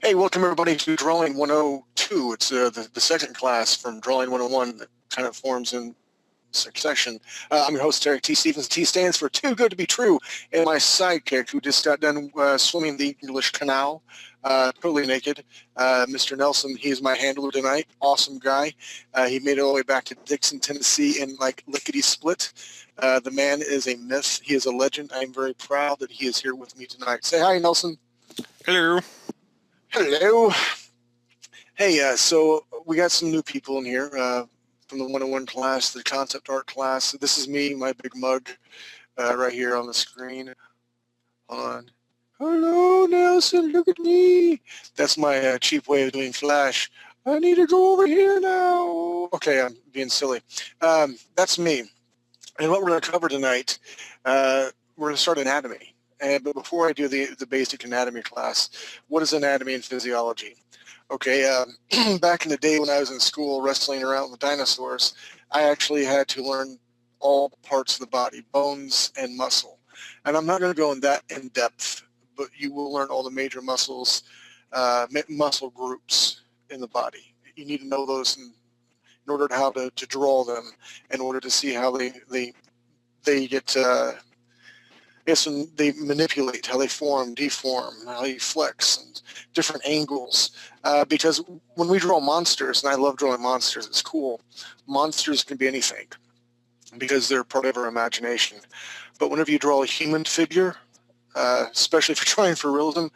Hey, welcome everybody to Drawing 102. It's the second class from Drawing 101 that kind of forms in succession. I'm your host, Eric T. Stevens. T stands for Too Good to Be True, and my sidekick who just got done swimming the English Canal, totally naked, Mr. Nelson. He is my handler tonight. Awesome guy. He made it all the way back to Dixon, Tennessee in like lickety-split. The man is a myth. He is a legend. I am very proud that he is here with me tonight. Say hi, Nelson. Hello. Hello. Hey, so we got some new people in here from the 101 class, the concept art class. This is me, my big mug, right here on the screen. Hold on. Hello, Nelson, look at me. That's my cheap way of doing Flash. I need to go over here now. Okay, I'm being silly. That's me. And what we're going to cover tonight, we're going to start anatomy. But before I do the basic anatomy class, what is anatomy and physiology? Okay, back in the day when I was in school wrestling around with dinosaurs, I actually had to learn all parts of the body, bones and muscle. And I'm not going to go in that in depth, but you will learn all the major muscles, muscle groups in the body. You need to know those in order to how to draw them, in order to see how they get yes, and they manipulate, how they form, deform, how you flex, and different angles. Because when we draw monsters, and I love drawing monsters, it's cool, monsters can be anything because they're part of our imagination. But whenever you draw a human figure, especially if you're trying for realism,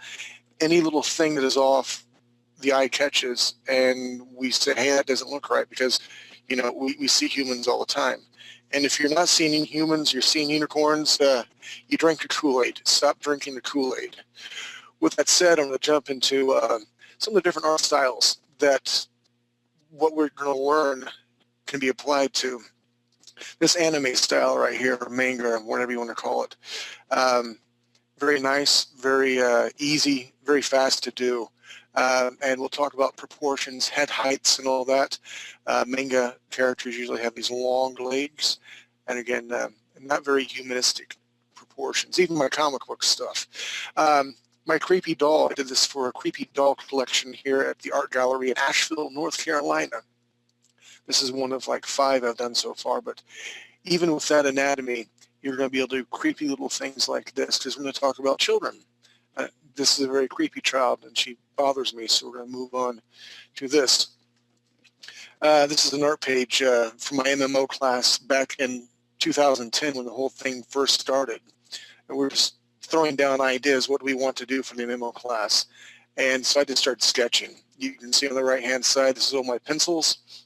any little thing that is off, the eye catches, and we say, hey, that doesn't look right, because you know we see humans all the time. And if you're not seeing humans, you're seeing unicorns, you drink the Kool-Aid. Stop drinking the Kool-Aid. With that said, I'm going to jump into some of the different art styles that what we're going to learn can be applied to. This anime style right here, or manga, whatever you want to call it. Very nice, very easy, very fast to do. And we'll talk about proportions, head heights, and all that. Manga characters usually have these long legs, and again, not very humanistic proportions. Even my comic book stuff. My creepy doll, I did this for a creepy doll collection here at the Art Gallery in Asheville, North Carolina. This is one of like 5 I've done so far, but even with that anatomy, you're going to be able to do creepy little things like this, because we're going to talk about children. This is a very creepy child, and she bothers me, so we're going to move on to this. This is an art page from my MMO class back in 2010 when the whole thing first started. And we're just throwing down ideas, what do we want to do for the MMO class? And so I just started sketching. You can see on the right-hand side, this is all my pencils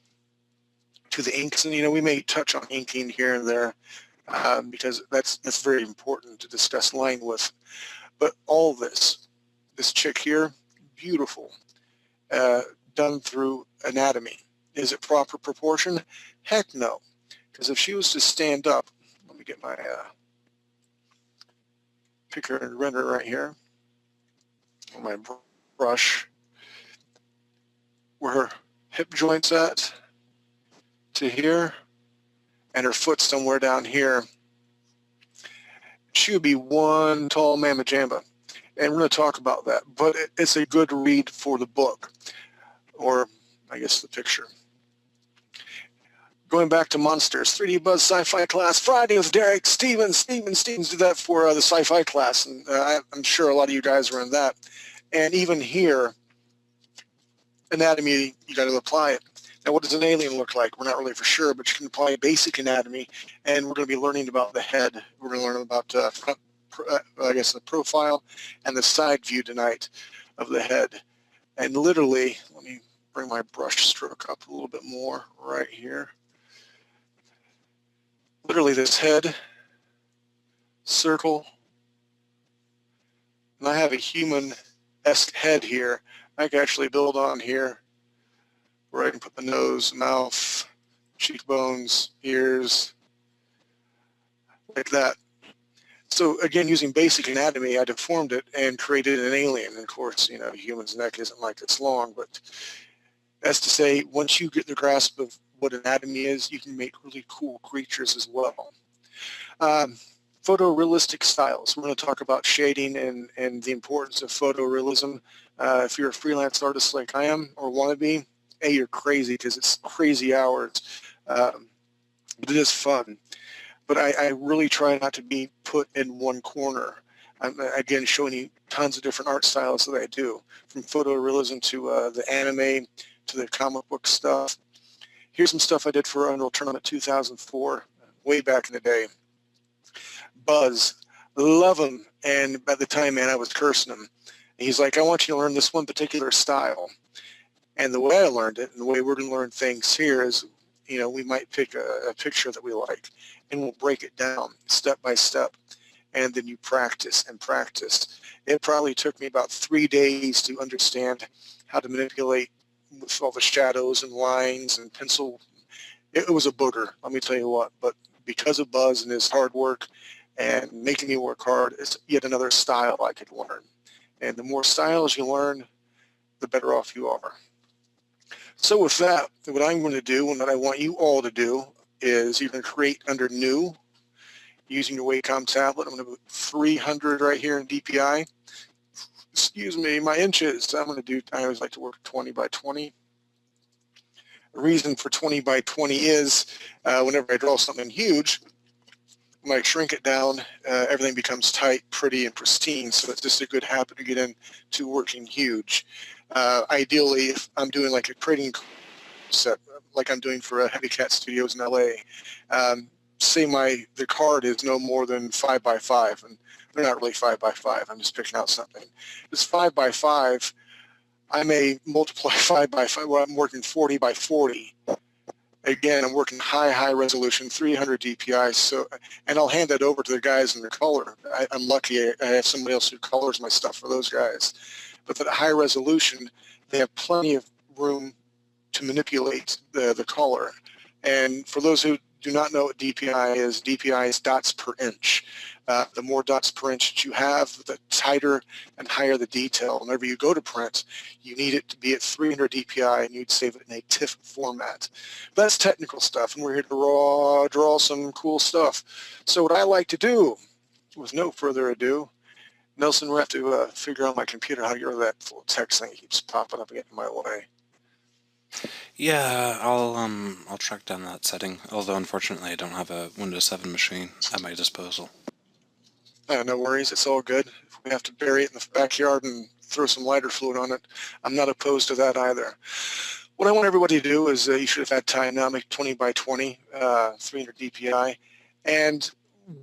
to the inks. And, you know, we may touch on inking here and there because that's very important to discuss line with. But all this chick here, beautiful, done through anatomy. Is it proper proportion? Heck no. Because if she was to stand up, let me get my picker and render right here, on my brush, where her hip joint's at, to here, and her foot somewhere down here, she would be one tall mamma jamba. And we're going to talk about that. But it's a good read for the book, or I guess the picture. Going back to monsters, 3D Buzz Sci-Fi class, Friday with Derek Stevens. Stevens did that for the sci-fi class, and I'm sure a lot of you guys were in that. And even here, anatomy, you got to apply it. Now, what does an alien look like? We're not really for sure, but you can apply basic anatomy, and we're going to be learning about the head. We're going to learn about I guess the profile and the side view tonight of the head. And literally, let me bring my brush stroke up a little bit more right here. Literally this head, circle, and I have a human-esque head here. I can actually build on here where I can put the nose, mouth, cheekbones, ears, like that. So again, using basic anatomy, I deformed it and created an alien. And of course, you know, a human's neck isn't like this long, but that's to say, once you get the grasp of what anatomy is, you can make really cool creatures as well. Photorealistic styles. We're going to talk about shading and the importance of photorealism, If you're a freelance artist like I am or want to be, A, you're crazy because it's crazy hours. But it is fun. But I really try not to be put in one corner. I'm, again, showing you tons of different art styles that I do, from photorealism to the anime to the comic book stuff. Here's some stuff I did for Unreal Tournament 2004, way back in the day. Buzz, love him. And by the time, man, I was cursing him. He's like, I want you to learn this one particular style. And the way I learned it, and the way we're going to learn things here is, you know, we might pick a picture that we like, and we'll break it down step by step. And then you practice and practice. It probably took me about 3 days to understand how to manipulate with all the shadows and lines and pencil. It was a booger, let me tell you what. But because of Buzz and his hard work and making me work hard, it's yet another style I could learn. And the more styles you learn, the better off you are. So with that, what I'm going to do and what I want you all to do is you're going to create under New using your Wacom tablet. I'm going to put 300 right here in DPI. Excuse me, my inches. I'm going to do, I always like to work 20 by 20. The reason for 20 by 20 is whenever I draw something huge, when I shrink it down, everything becomes tight, pretty, and pristine. So it's just a good habit to get into working huge. Ideally, if I'm doing like a trading set, like I'm doing for Heavy Cat Studios in LA, say the card is no more than 5 by 5, and they're not really 5 by 5. I'm just picking out something. It's 5 by 5. I may multiply 5 by 5. Well, I'm working 40 by 40. Again, I'm working high resolution, 300 DPI. So, and I'll hand that over to the guys in the color. I'm lucky I have somebody else who colors my stuff for those guys. But at high resolution, they have plenty of room to manipulate the color. And for those who do not know what DPI is dots per inch. The more dots per inch that you have, the tighter and higher the detail. Whenever you go to print, you need it to be at 300 DPI, and you'd save it in a TIFF format. That's technical stuff, and we're here to draw some cool stuff. So what I like to do, with no further ado, Nelson, we'll have to figure out my computer how to get rid of that little text thing that keeps popping up and getting in my way. Yeah, I'll track down that setting. Although unfortunately, I don't have a Windows 7 machine at my disposal. No worries, it's all good. If we have to bury it in the backyard and throw some lighter fluid on it, I'm not opposed to that either. What I want everybody to do is you should have had time now, make 20 by 20, 300 DPI. And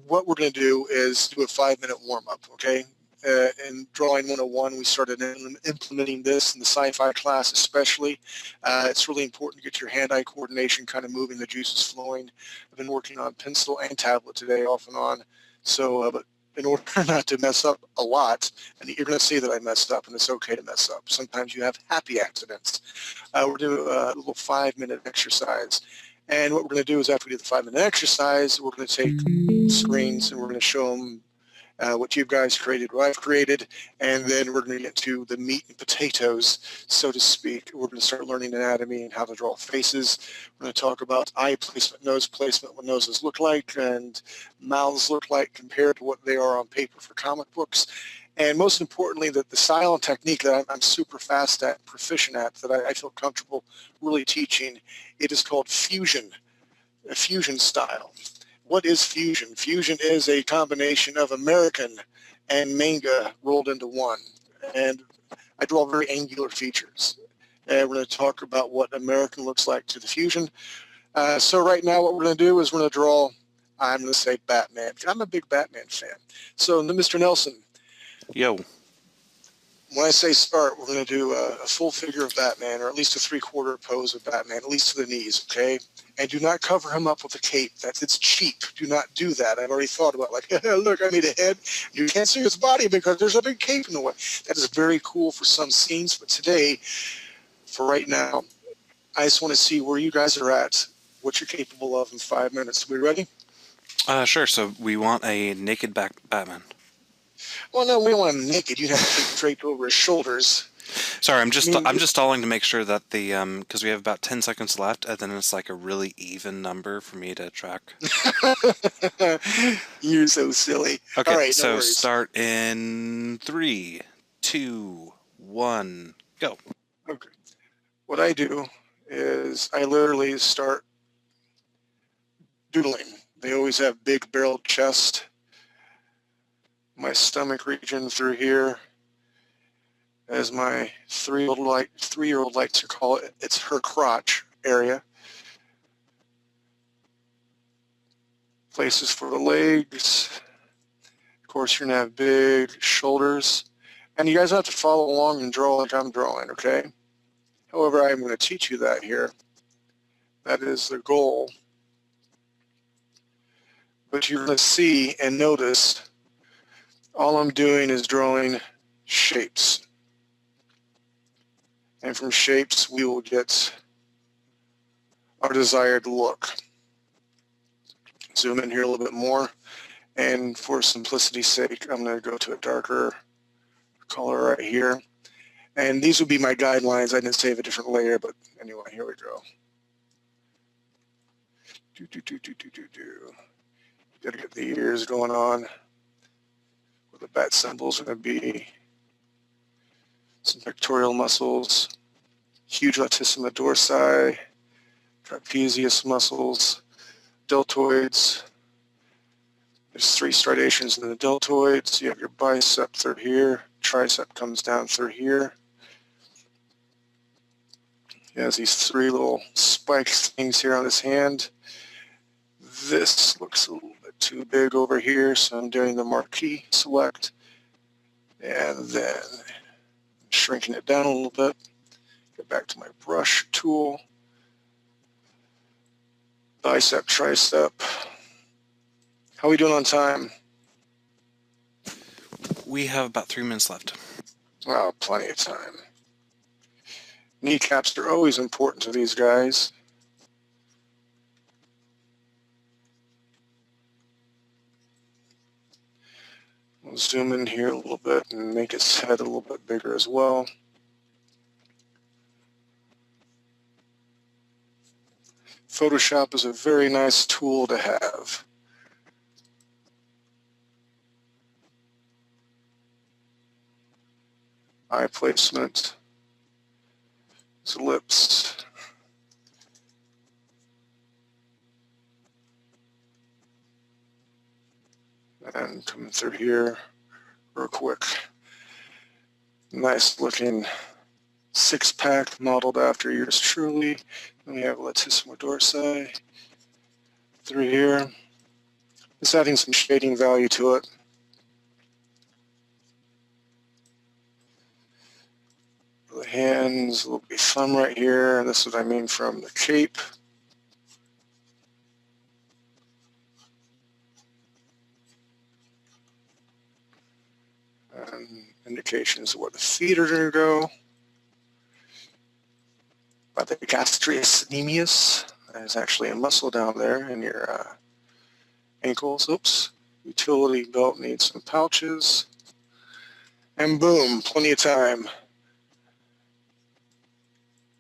what we're going to do is do a 5-minute warm-up, okay? In Drawing 101, we started implementing this in the sci-fi class especially. It's really important to get your hand-eye coordination kind of moving, the juices flowing. I've been working on pencil and tablet today off and on. So, but in order not to mess up a lot, and you're going to see that I messed up, and it's okay to mess up. Sometimes you have happy accidents. We're doing a little 5-minute exercise. And what we're going to do is after we do the 5-minute exercise, we're going to take screens and we're going to show them what you guys created, what I've created, and then we're going to get to the meat and potatoes, so to speak. We're going to start learning anatomy and how to draw faces. We're going to talk about eye placement, nose placement, what noses look like and mouths look like compared to what they are on paper for comic books. And most importantly, that the style and technique that I'm super fast at, proficient at, that I feel comfortable really teaching, it is called fusion, a fusion style. What is fusion? Fusion is a combination of American and manga rolled into one. And I draw very angular features. And we're going to talk about what American looks like to the fusion. So right now what we're going to do is we're going to draw, I'm going to say Batman. I'm a big Batman fan. So Mr. Nelson. Yo. When I say start, we're going to do a full figure of Batman, or at least a 3/4 pose of Batman, at least to the knees, okay? And do not cover him up with a cape. It's cheap. Do not do that. I've already thought about, like, look, I made a head. You can't see his body because there's a big cape in the way. That is very cool for some scenes, but today, for right now, I just want to see where you guys are at, what you're capable of in 5 minutes. We ready? Sure. So we want a naked Batman. Well, no, we don't want him naked. You'd have to keep draped over his shoulders. Sorry, I'm just stalling to make sure that the because we have about 10 seconds left, and then it's like a really even number for me to track. You're so silly. Okay, all right, so no worries. Start in 3, 2, 1, go. Okay. What I do is I literally start doodling. They always have big barreled chest. My stomach region through here, as my three-year-old likes to call it, it's her crotch area. Places for the legs. Of course, you're gonna have big shoulders. And you guys have to follow along and draw like I'm drawing, okay? However, I'm gonna teach you that here. That is the goal. But you're gonna see and notice all I'm doing is drawing shapes. And from shapes, we will get our desired look. Zoom in here a little bit more. And for simplicity's sake, I'm going to go to a darker color right here. And these would be my guidelines. I didn't save a different layer, but anyway, here we go. Got to get the ears going on. Where the bat symbols are going to be some pectoral muscles, huge latissimus dorsi, trapezius muscles, deltoids. There's 3 striations in the deltoids. You have your bicep through here, tricep comes down through here. He has these 3 little spiked things here on his hand. This looks a little bit too big over here, so I'm doing the marquee select. And then shrinking it down a little bit. Get back to my brush tool. Bicep, tricep. How are we doing on time? We have about 3 minutes left. Well, plenty of time. Kneecaps are always important to these guys. We'll zoom in here a little bit and make its head a little bit bigger as well. Photoshop is a very nice tool to have. Eye placement, his lips. And coming through here real quick. Nice looking 6-pack modeled after yours truly. Then we have latissimus dorsi through here. Just adding some shading value to it. The hands, a little bit of thumb right here, and this is what I mean from the cape. And indications of where the feet are going to go. By the gastrius anemius, there's actually a muscle down there in your ankles. Oops. Utility belt needs some pouches. And boom, plenty of time.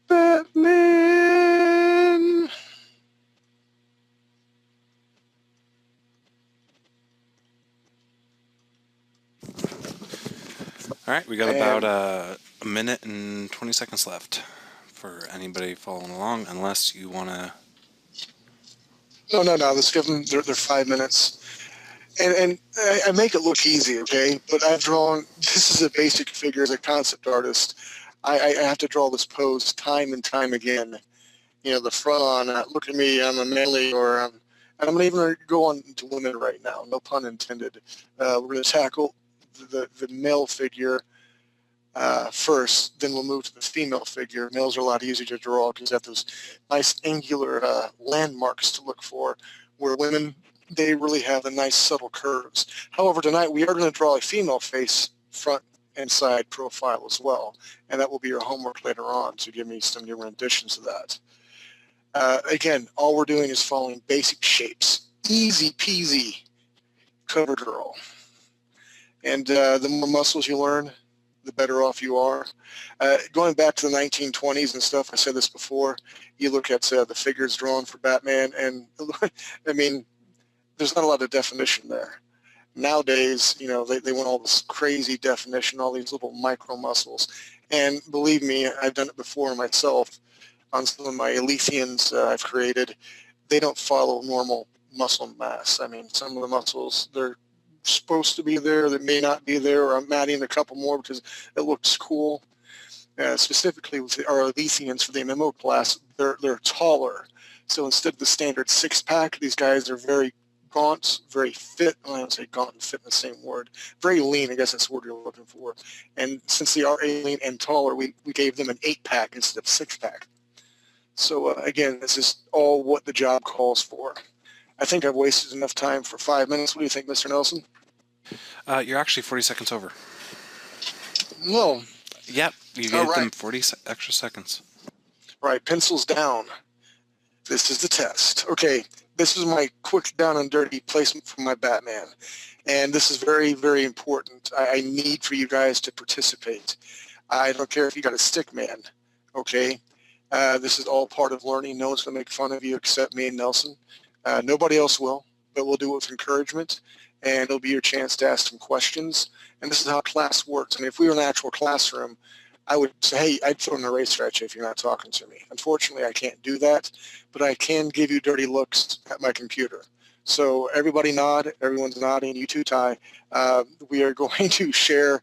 Batman! All right, we got about a minute and 20 seconds left for anybody following along, unless you want to... No. Let's give them their 5 minutes. And I make it look easy, okay? But I've drawn, this is a basic figure as a concept artist. I have to draw this pose time and time again. You know, the front on, look at me, I'm a manly, or and I'm even going to go on to women right now, no pun intended. We're going to tackle the male figure first, then we'll move to the female figure. Males are a lot easier to draw because they have those nice angular landmarks to look for, where women, they really have the nice subtle curves. However, tonight we are going to draw a female face, front and side profile as well, and that will be your homework later on to give me some new renditions of that. Again, all we're doing is following basic shapes. Easy peasy, cover girl. And the more muscles you learn, the better off you are. Going back to the 1920s and stuff, I said this before, you look at the figures drawn for Batman, and I mean, there's not a lot of definition there. Nowadays, you know, they want all this crazy definition, all these little micro muscles. And believe me, I've done it before myself on some of my Aletheans I've created. They don't follow normal muscle mass. I mean, some of the muscles, they're supposed to be there, they may not be there, or I'm adding a couple more because it looks cool. Specifically with our Aletheans for the MMO class, they're taller. So instead of the standard six-pack, these guys are very gaunt, very fit. I don't say gaunt and fit in the same word. Very lean, I guess that's the word you're looking for. And since they are lean and taller, we gave them an 8-pack instead of 6-pack. So again, this is all what the job calls for. I think I've wasted enough time for 5 minutes. What do you think, Mr. Nelson? You're actually 40 seconds over. No. Yep, you gave them 40 extra seconds. Right, pencils down. This is the test. Okay, this is my quick down and dirty placement for my Batman. And this is very, very important. I need for you guys to participate. I don't care if you got a stick man, okay? This is all part of learning. No one's going to make fun of you except me and Nelson. Nobody else will, but we'll do it with encouragement. And it'll be your chance to ask some questions. And this is how class works. I mean, if we were in an actual classroom, I would say, hey, I'd throw an eraser at you if you're not talking to me. Unfortunately, I can't do that, but I can give you dirty looks at my computer. So everybody nod, everyone's nodding, you too, Ty. We are going to share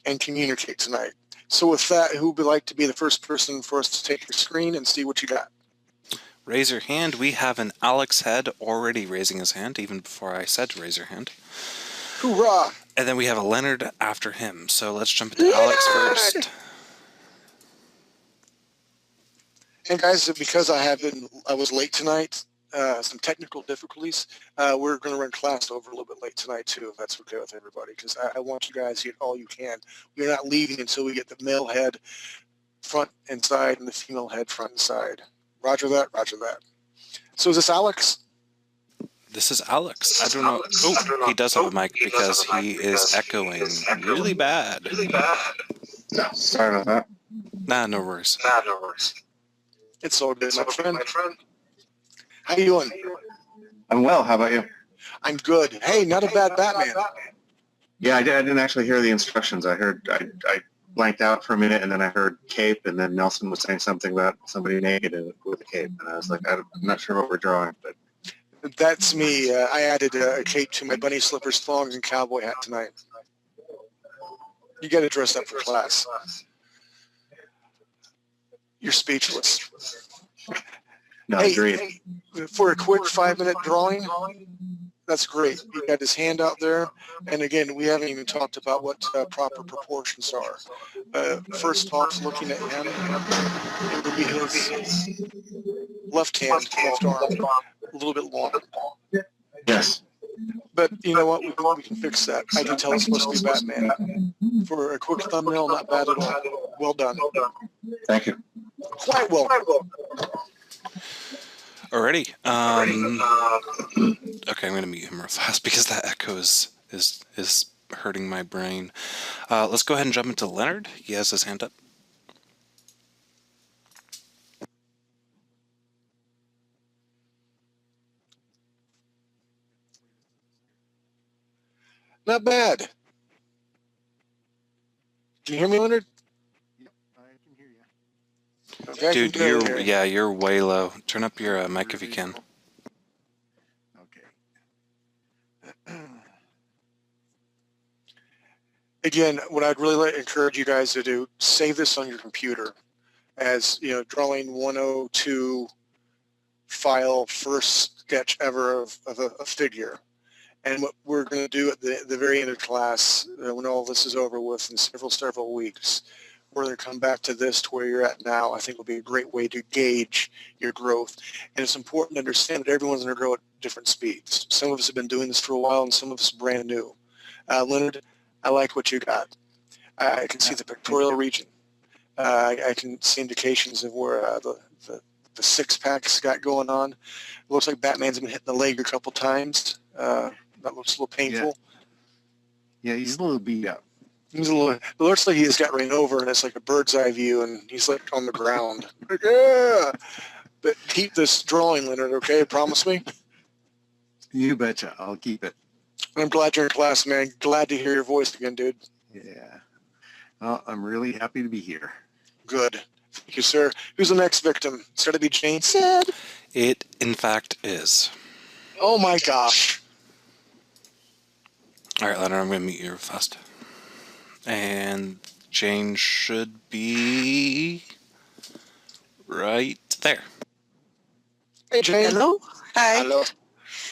and communicate tonight. So with that, who would like to be the first person for us to take your screen and see what you got? Raise your hand. We have an Alex Head already raising his hand, even before I said to raise your hand. Hoorah! And then we have a Leonard after him. So let's jump into Alex first. And guys, because I was late tonight, some technical difficulties, we're going to run class over a little bit late tonight too, if that's okay with everybody, because I want you guys to get all you can. We're not leaving until we get the male head front and side and the female head front and side. Roger that, roger that. So is this Alex? This is Alex. I don't know. Oh, he does have a mic because he is echoing really bad. Sorry about that. Nah, no worries. It's all good, my friend. How you doing? I'm well. How about you? I'm good. Hey, not a bad Batman. Yeah, I didn't actually hear the instructions. I blanked out for a minute, and then I heard cape, and then Nelson was saying something about somebody naked with a cape, and I was like, I'm not sure what we're drawing, but that's me. I added a cape to my bunny slippers, thongs, and cowboy hat tonight. You got to dress up for class. You're speechless. No, hey, agreed. For a quick 5-minute drawing, that's great. You got his hand out there, and again, we haven't even talked about what proper proportions are. First off, looking at him, it would be his left hand, left arm, a little bit long. Yes. But you know what? We can fix that. I can tell it's supposed to be Batman. For a quick thumbnail, not bad at all. Well done. Thank you. Quite well. Alrighty. Okay, I'm going to mute him real fast because that echo is hurting my brain. Let's go ahead and jump into Leonard. He has his hand up. Not bad. Can you hear me, Leonard? Yep, I can hear you. Okay, Dude, you're way low. Turn up your mic if you can. Okay. Again, what I'd really encourage you guys to do, save this on your computer as, drawing 102 file, first sketch ever of a figure. And what we're going to do at the very end of class, when all this is over with in several weeks, we're going to come back to this to where you're at now. I think will be a great way to gauge your growth. And it's important to understand that everyone's going to grow at different speeds. Some of us have been doing this for a while, and some of us are brand new. Leonard, I like what you got. I can see the pectoral region. I can see indications of where the six-pack's got going on. It looks like Batman's been hitting the leg a couple times. That looks a little painful. Yeah, he's a little beat up. It looks like he just got ran over, and it's like a bird's eye view, and he's like on the ground. Yeah. But keep this drawing, Leonard, okay? Promise me? You betcha. I'll keep it. I'm glad you're in class, man. Glad to hear your voice again, dude. Yeah. Well, I'm really happy to be here. Good. Thank you, sir. Who's the next victim? It's got to be Jane said. It, in fact, is. Oh, my gosh. All right, Leonard, I'm going to mute you fast. And Jane should be right there. Hey, Jane. Hello? Hi. Hello.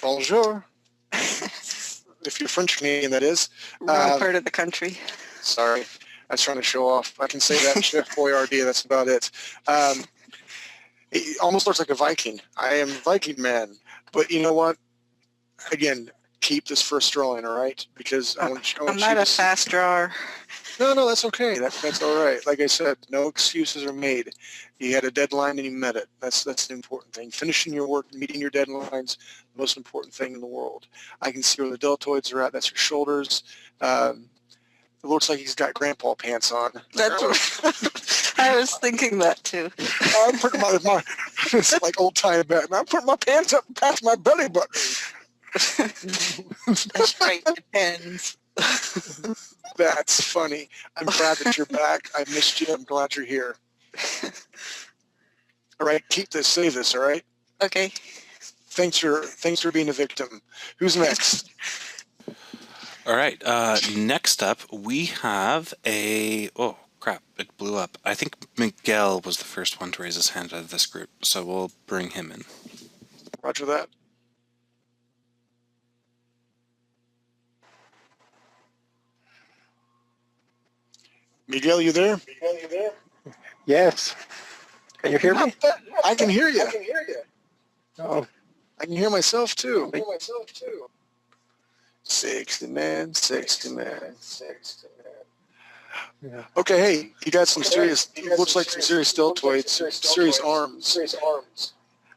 Bonjour. If you're French Canadian, that is. Wrong part of the country. Sorry. I was trying to show off. I can say that, Chef Boyardee, that's about it. He almost looks like a Viking. I am a Viking man. But you know what? Again, keep this first drawing, all right? Because I want you I'm not to a fast drawer. No, that's okay. That's all right. Like I said, no excuses are made. You had a deadline and you met it. That's the important thing. Finishing your work, meeting your deadlines, the most important thing in the world. I can see where the deltoids are at. That's your shoulders. It looks like he's got grandpa pants on. That's I was thinking that too. I'm putting my it's like old time Batman. I'm putting my pants up past my belly button. That's right, depends. That's funny. I'm glad that you're back. I missed you. I'm glad you're here. All right, keep this, save this, all right? Okay. Thanks for being a victim. Who's next? All right, next up, we have a... Oh, crap, it blew up. I think Miguel was the first one to raise his hand out of this group, so we'll bring him in. Roger that. Miguel, you there? Yes. Can you hear me? I can hear you. Oh, I can hear myself too. 60 man. yeah. Okay, hey, you got some serious, looks like some serious deltoids, serious arms.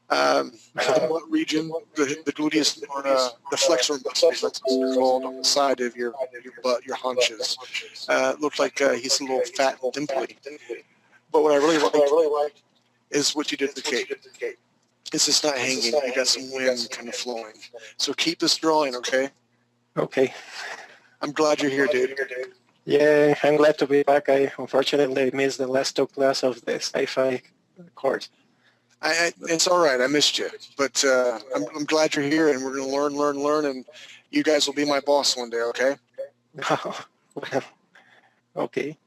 What region? The gluteus, or the flexor muscles, that's what they're called, on the side of your butt, your haunches. Looked like he's a little fat and dimply. But what I really like is what you did to the cape. It's just not hanging. You got some wind kind of flowing. So keep this drawing, okay? Okay. I'm glad you're here, dude. Yeah, I'm glad to be back. I unfortunately missed the last two class of the sci-fi course. It's all right. I missed you. But I'm glad you're here, and we're going to learn, and you guys will be my boss one day, okay? Well, okay.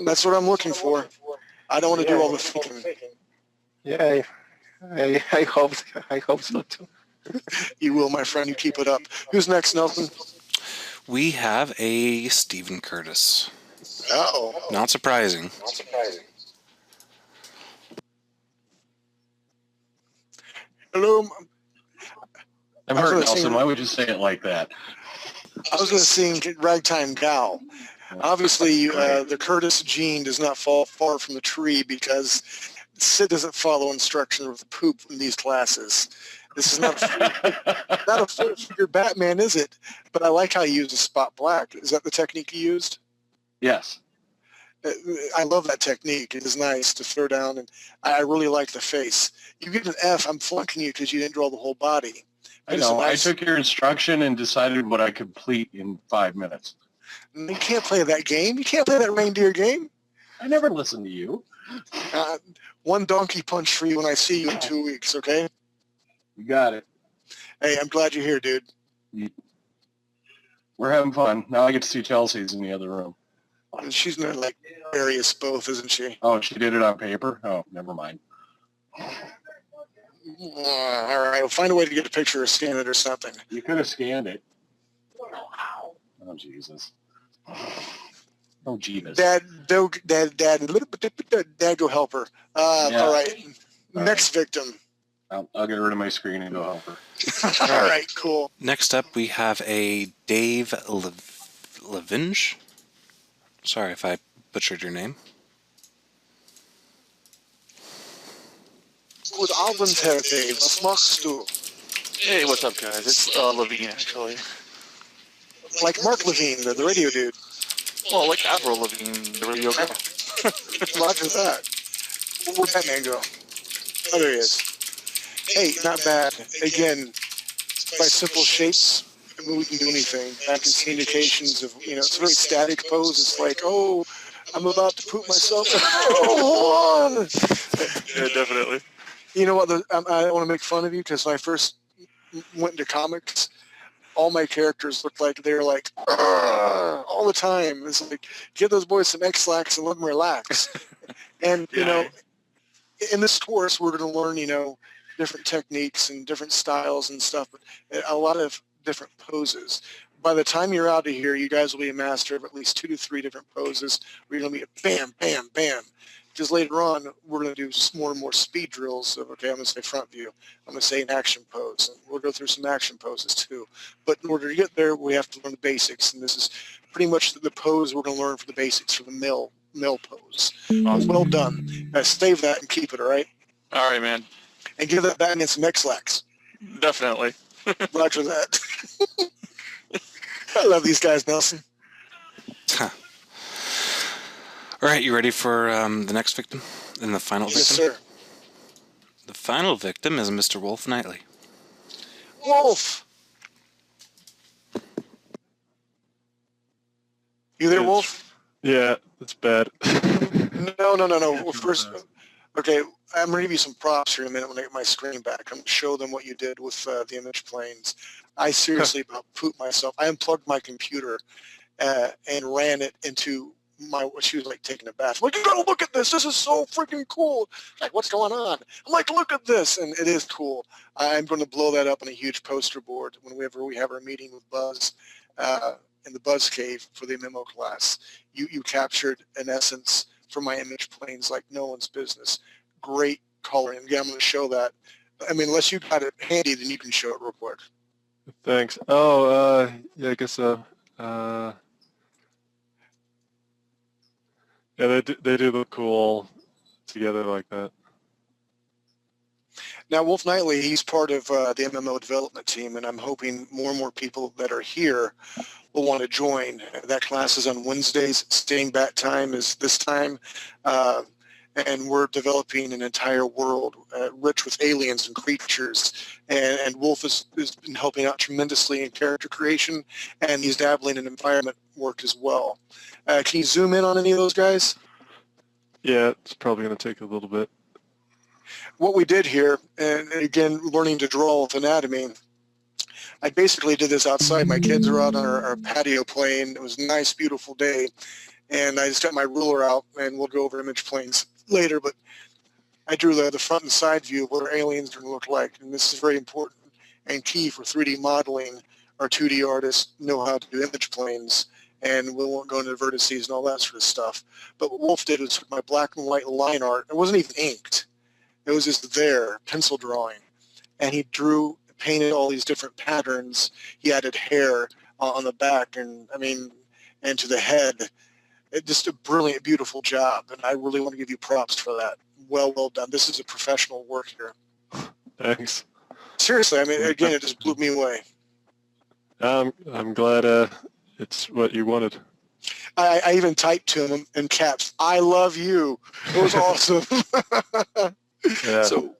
That's what I'm looking for. I don't want to do all the thinking. Yeah, I hope so too. You will, my friend. You keep it up. Who's next, Nelson? We have a Stephen Curtis. Uh-oh. Not surprising. Hello. I'm I was hurt, gonna Nelson. sing- Why would you say it like that? I was going to sing Ragtime Gal. Obviously, the Curtis gene does not fall far from the tree because Sid doesn't follow instructions with poop in these classes. This is not a full-figure Batman, is it? But I like how you use the spot black. Is that the technique you used? Yes. I love that technique. It is nice to throw down, and I really like the face. You get an F, I'm flunking you because you didn't draw the whole body. I know. I took your instruction and decided what I could complete in 5 minutes. You can't play that game. You can't play that reindeer game. I never listened to you. One donkey punch for you when I see you in 2 weeks, okay? You got it. Hey, I'm glad you're here, dude. We're having fun. Now I get to see Chelsea's in the other room. And she's going to, like, bury us both, isn't she? Oh, she did it on paper? Oh, never mind. All right, we'll find a way to get a picture or scan it or something. You could have scanned it. Oh, Jesus. Oh, Jeebus. Dad, go help her. Yeah. All right, next victim. I'll get rid of my screen and go help her. All right, cool. Next up, we have a Dave Levinge. Sorry if I butchered your name. Good Abend, Herr Dave. Was machst du? Hey, what's up, guys? It's Levine, actually. Like Mark Levine, the radio dude. Well, like Avril Levine, the radio girl. Roger that. Where'd that man go? Oh, there he is. Hey, not bad. Again, by simple shapes, I mean, we can do anything. Back in indications of, it's a very static pose. It's like, oh, I'm about to poop myself. Oh, hold on. Yeah, definitely. You know what? I don't want to make fun of you because when I first went into comics, all my characters looked like they're like all the time. It's like, give those boys some X-Lax and let them relax. And, in this course, we're going to learn, different techniques and different styles and stuff, but a lot of different poses. By the time you're out of here, you guys will be a master of at least 2 to 3 different poses. We're going to be a bam, bam, bam. Because later on, we're going to do more and more speed drills of, okay, I'm going to say front view. I'm going to say an action pose. And we'll go through some action poses too. But in order to get there, we have to learn the basics. And this is pretty much the pose we're going to learn for the basics for the mill pose. Awesome. Well done. Save that and keep it, all right? All right, man. And give that Batman some X-Lax. Definitely. Roger that. I love these guys, Nelson. All right, you ready for the next victim and the final Yes, victim? sir. The final victim is Mr. Wolf Knightley. Wolf! You there, Wolf? Yeah, it's bad. No. Well, first, okay, I'm going to give you some props here in a minute when I get my screen back. I'm going to show them what you did with the image planes. I seriously about pooped myself. I unplugged my computer and ran it into she was like taking a bath. I'm like, you gotta look at this. This is so freaking cool. Like, what's going on? I'm like, look at this. And it is cool. I'm going to blow that up on a huge poster board whenever we have our meeting with Buzz in the Buzz Cave for the MMO class. You captured an essence from my image planes like no one's business. Great coloring. Again, I'm going to show that. I mean, unless you got it handy, then you can show it real quick. Thanks. Oh, yeah, I guess so. Yeah, they do look cool together like that. Now, Wolf Knightley, he's part of the MMO development team, and I'm hoping more and more people that are here will want to join. That class is on Wednesdays. Staying back time is this time, and we're developing an entire world rich with aliens and creatures, and Wolf has been helping out tremendously in character creation, and he's dabbling in environment work as well. Can you zoom in on any of those guys? Yeah, it's probably going to take a little bit. What we did here, and again, learning to draw with anatomy, I basically did this outside. My kids are out on our patio playing. It was a nice, beautiful day, and I just got my ruler out, and we'll go over image planes later, but I drew the front and side view of what our aliens are going to look like, and this is very important and key for 3D modeling. Our 2D artists know how to do image planes, and we won't go into vertices and all that sort of stuff. But what Wolf did was my black and white line art. It wasn't even inked. It was just there, pencil drawing. And he painted all these different patterns. He added hair on the back and to the head. Just a brilliant, beautiful job. And I really want to give you props for that. Well done. This is a professional work here. Thanks. Seriously, again, it just blew me away. I'm glad it's what you wanted. I even typed to him in caps, "I love you." It was awesome. Yeah. So,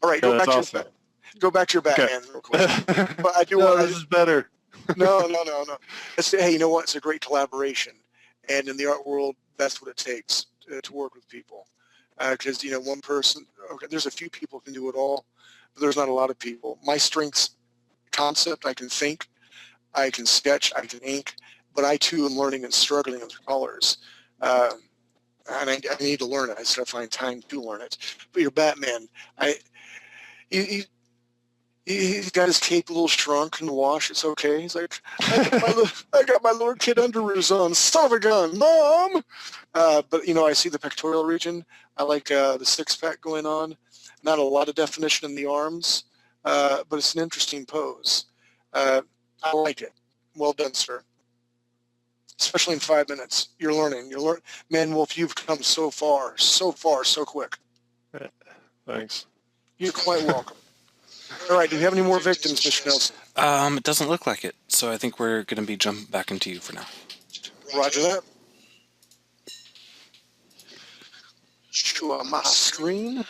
all right, go back to your Batman real quick. But I do want. This is better. No. Hey, you know what? It's a great collaboration, and in the art world, that's what it takes to work with people. Because one person. Okay, there's a few people who can do it all, but there's not a lot of people. My strengths, concept, I can think, I can sketch, I can ink, but I too am learning and struggling with colors. And I need to learn it. I just got to find time to learn it. But your Batman, he's got his cape a little shrunk in the wash. It's okay. He's like, I got my little kid underoos on. Son of a gun, Mom! But, I see the pectoral region. I like the six-pack going on. Not a lot of definition in the arms, but it's an interesting pose. I like it. Well done, sir. Especially in 5 minutes. You're learning. Man, Wolf, you've come so far, so quick. Thanks. You're quite welcome. All right, do we have any more victims, Mr. Nelson? It doesn't look like it, so I think we're going to be jumping back into you for now. Roger that. Show my screen.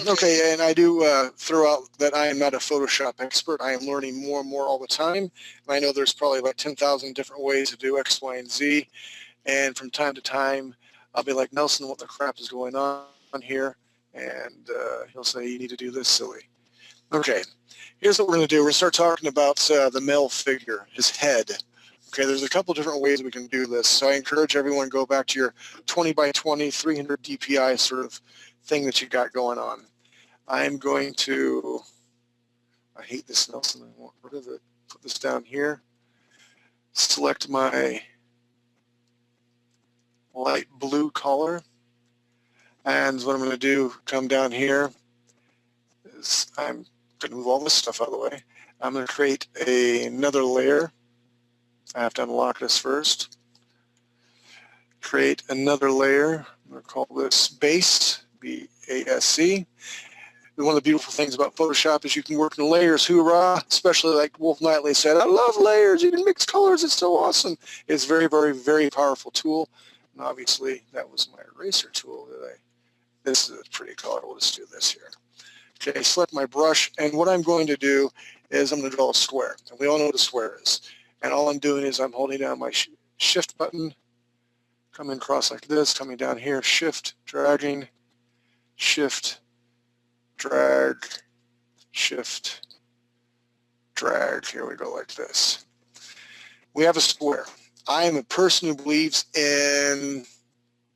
Okay, and I do throw out that I am not a Photoshop expert. I am learning more and more all the time. And I know there's probably like 10,000 different ways to do X, Y, and Z. And from time to time, I'll be like, Nelson, what the crap is going on here? And he'll say, you need to do this, silly. Okay, here's what we're going to do. We're going to start talking about the male figure, his head. Okay, there's a couple different ways we can do this. So I encourage everyone to go back to your 20 by 20, 300 DPI sort of thing that you got going on. I'm going to, I hate this, Nelson. I want rid of it. Put this down here. Select my light blue color. And what I'm going to do, come down here, is I'm going to move all this stuff out of the way. I'm going to create another layer. I have to unlock this first. Create another layer. I'm going to call this base, B-A-S-C. One of the beautiful things about Photoshop is you can work in layers, hoorah, especially like Wolf Knightley said, I love layers, you can mix colors, it's so awesome. It's a very, very, very powerful tool. And obviously that was my eraser tool. This is a pretty color, we'll just do this here. Okay, select my brush, and what I'm going to do is I'm going to draw a square. And we all know what a square is. And all I'm doing is I'm holding down my shift button, coming across like this, coming down here, shift, dragging, shift, drag, shift, drag. Here we go like this. We have a square. I am a person who believes in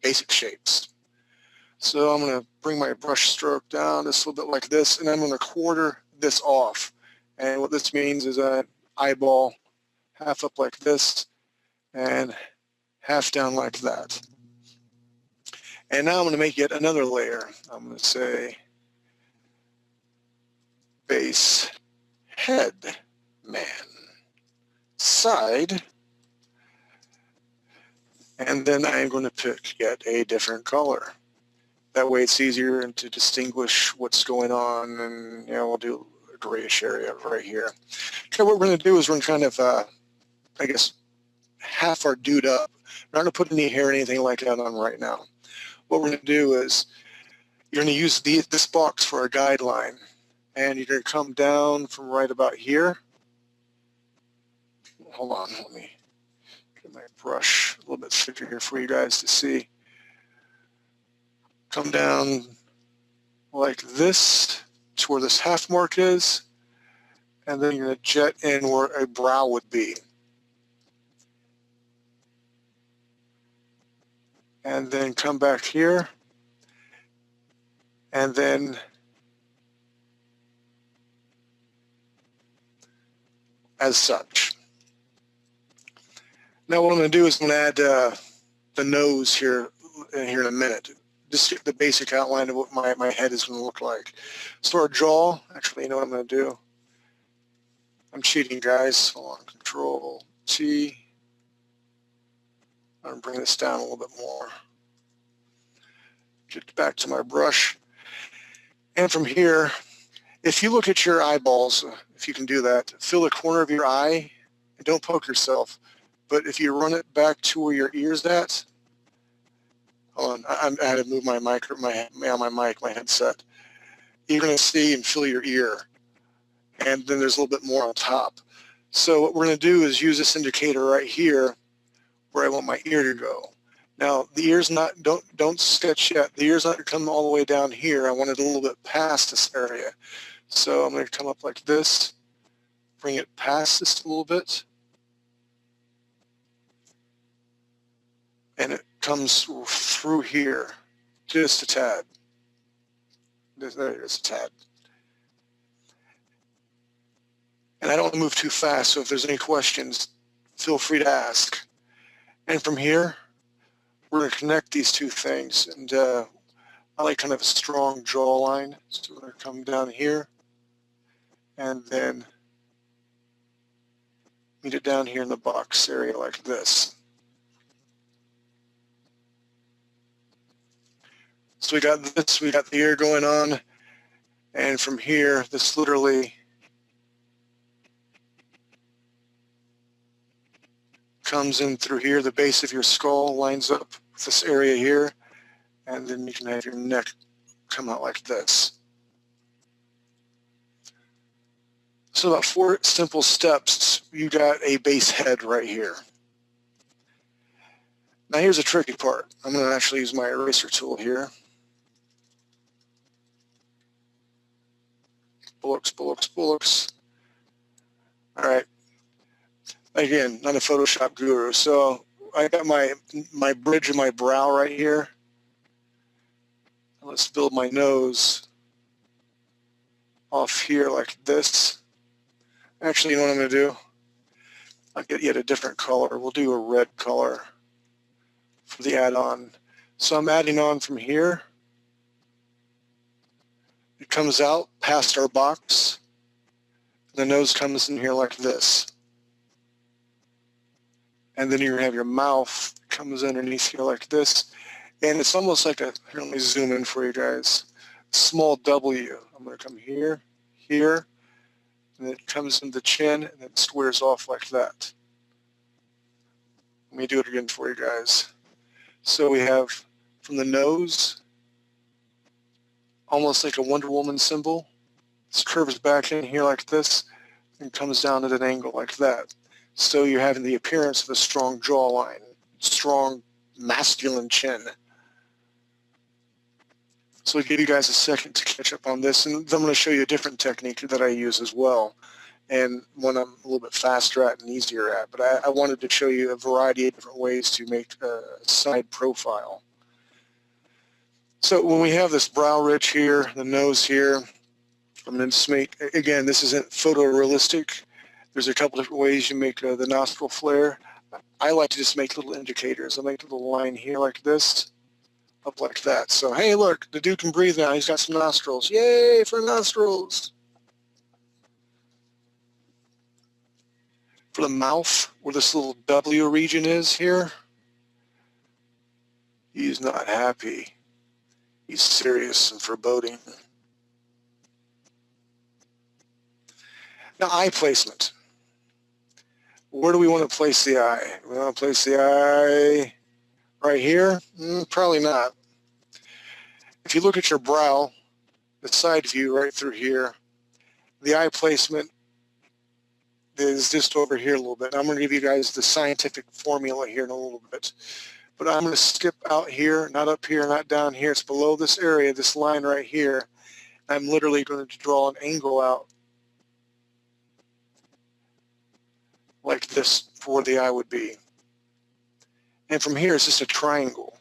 basic shapes. So I'm going to bring my brush stroke down just a little bit like this, and I'm going to quarter this off. And what this means is I eyeball half up like this and half down like that. And now I'm going to make yet another layer. I'm going to say base, head, man, side, and then I'm going to pick yet a different color. That way it's easier to distinguish what's going on, and we'll do a grayish area right here. Okay, what we're going to do is we're going to kind of, I guess, half our dude up. We're not going to put any hair or anything like that on right now. What we're going to do is you're going to use this box for a guideline, and you're going to come down from right about here. Hold on, let me get my brush a little bit thicker here for you guys to see. Come down like this to where this half mark is, and then you're going to jet in where a brow would be. And then come back here, and then as such. Now what I'm going to do is I'm going to add the nose here in a minute. Just get the basic outline of what my head is going to look like. So our jaw, actually, you know what I'm going to do? I'm cheating, guys. Hold on, Control T. I'm going to bring this down a little bit more. Get back to my brush. And from here, if you look at your eyeballs, if you can do that, feel the corner of your eye, and don't poke yourself. But if you run it back to where your ear's at, hold on, I had to move my mic, my headset. You're going to see and feel your ear. And then there's a little bit more on top. So what we're going to do is use this indicator right here where I want my ear to go. Now the ear's not, don't sketch yet. The ear's not going to come all the way down here. I want it a little bit past this area. So I'm going to come up like this, bring it past this a little bit. And it comes through here, just a tad. There it is, a tad. And I don't want to move too fast, so if there's any questions, feel free to ask. And from here, we're going to connect these two things. And I like kind of a strong jawline. So we're going to come down here and then meet it down here in the box area like this. So we got this, we got the ear going on. And from here, this literally comes in through here. The base of your skull lines up with this area here, and then you can have your neck come out like this. So about 4 simple steps, you got a base head right here. Now here's a tricky part. I'm going to actually use my eraser tool here. Bullocks. All right. Again, not a Photoshop guru. So I got my bridge of my brow right here. Let's build my nose off here like this. Actually, you know what I'm going to do? I'll get yet a different color. We'll do a red color for the add-on. So I'm adding on from here. It comes out past our box. The nose comes in here like this. And then you're going to have your mouth comes underneath here like this. And it's almost like a, here, let me zoom in for you guys. Small W. I'm going to come here, here, and it comes in the chin, and it squares off like that. Let me do it again for you guys. So we have from the nose, almost like a Wonder Woman symbol. This curves back in here like this and comes down at an angle like that. So you're having the appearance of a strong jawline, strong masculine chin. So I'll give you guys a second to catch up on this, and then I'm going to show you a different technique that I use as well, and one I'm a little bit faster at and easier at. But I wanted to show you a variety of different ways to make a side profile. So when we have this brow ridge here, the nose here, I'm going to just make, again, this isn't photorealistic. There's a couple different ways you make the nostril flare. I like to just make little indicators. I make a little line here like this, up like that. So, hey, look, the dude can breathe now. He's got some nostrils. Yay for nostrils. For the mouth, where this little W region is here, he's not happy. He's serious and foreboding. Now, eye placement. Where do we want to place the eye? We want to place the eye right here? Probably not. If you look at your brow, the side view right through here, the eye placement is just over here a little bit. I'm going to give you guys the scientific formula here in a little bit. But I'm going to skip out here, not up here, not down here. It's below this area, this line right here. I'm literally going to draw an angle out like this for where the eye would be. And from here, it's just a triangle.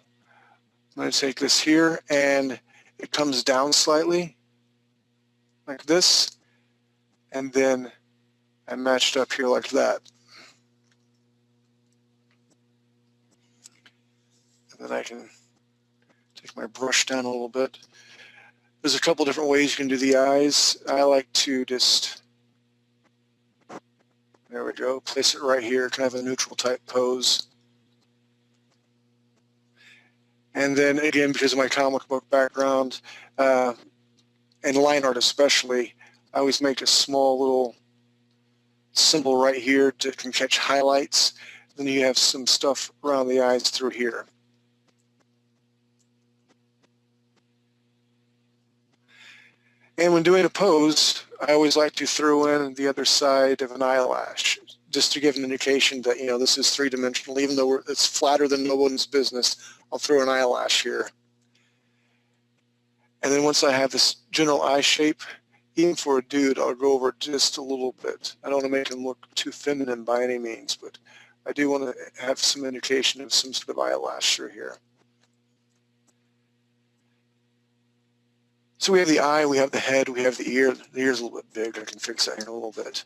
I'm going to take this here, and it comes down slightly, like this, and then I matched up here like that. And then I can take my brush down a little bit. There's a couple different ways you can do the eyes. I like to just, there we go, place it right here, kind of a neutral type pose. And then again, because of my comic book background, and line art especially, I always make a small little symbol right here to can catch highlights. Then you have some stuff around the eyes through here. And when doing a pose, I always like to throw in the other side of an eyelash, just to give an indication that, you know, this is three-dimensional. Even though it's flatter than no one's business, I'll throw an eyelash here. And then once I have this general eye shape, even for a dude, I'll go over just a little bit. I don't want to make him look too feminine by any means, but I do want to have some indication of some sort of eyelash through here. So we have the eye, we have the head, we have the ear. The ear's a little bit big. I can fix that here in a little bit.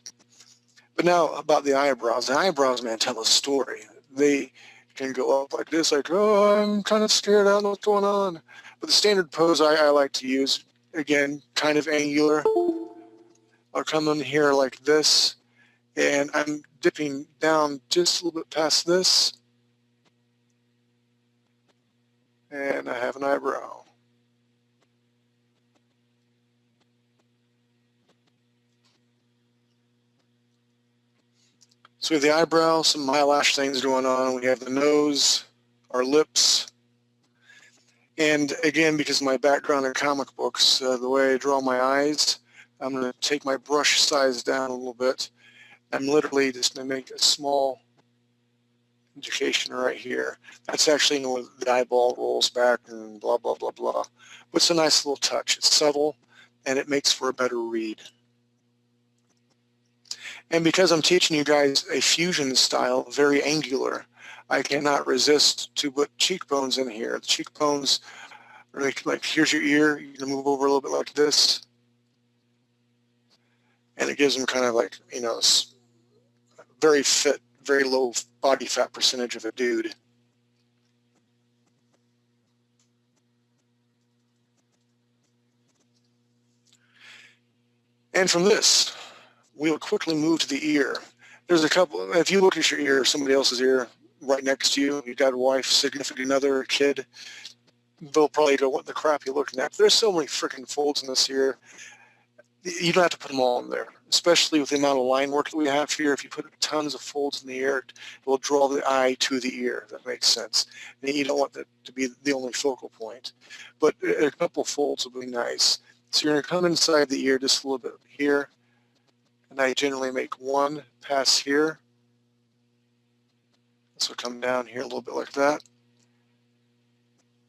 But now about the eyebrows. The eyebrows, man, tell a story. They can go up like this, like, oh, I'm kind of scared. I don't know what's going on. But the standard pose I like to use, again, kind of angular. I'll come in here like this, and I'm dipping down just a little bit past this. And I have an eyebrow. So we have the eyebrow, some eyelash things going on. We have the nose, our lips. And again, because of my background in comic books, the way I draw my eyes, I'm going to take my brush size down a little bit. I'm literally just going to make a small indication right here. That's actually where the eyeball rolls back and blah, blah, blah, blah. But it's a nice little touch. It's subtle, and it makes for a better read. And because I'm teaching you guys a fusion style, very angular, I cannot resist to put cheekbones in here. The cheekbones are like here's your ear. You can move over a little bit like this. And it gives them kind of like, you know, very fit, very low body fat percentage of a dude. And from this, we'll quickly move to the ear. There's a couple, if you look at your ear, somebody else's ear right next to you, you've got a wife, significant other, a kid, they'll probably go, what the crap are you looking at? There's so many freaking folds in this ear. You don't have to put them all in there, especially with the amount of line work that we have here. If you put tons of folds in the ear, it will draw the eye to the ear. If that makes sense. And you don't want that to be the only focal point. But a couple folds will be nice. So you're going to come inside the ear just a little bit here. And I generally make one pass here. So come down here a little bit like that.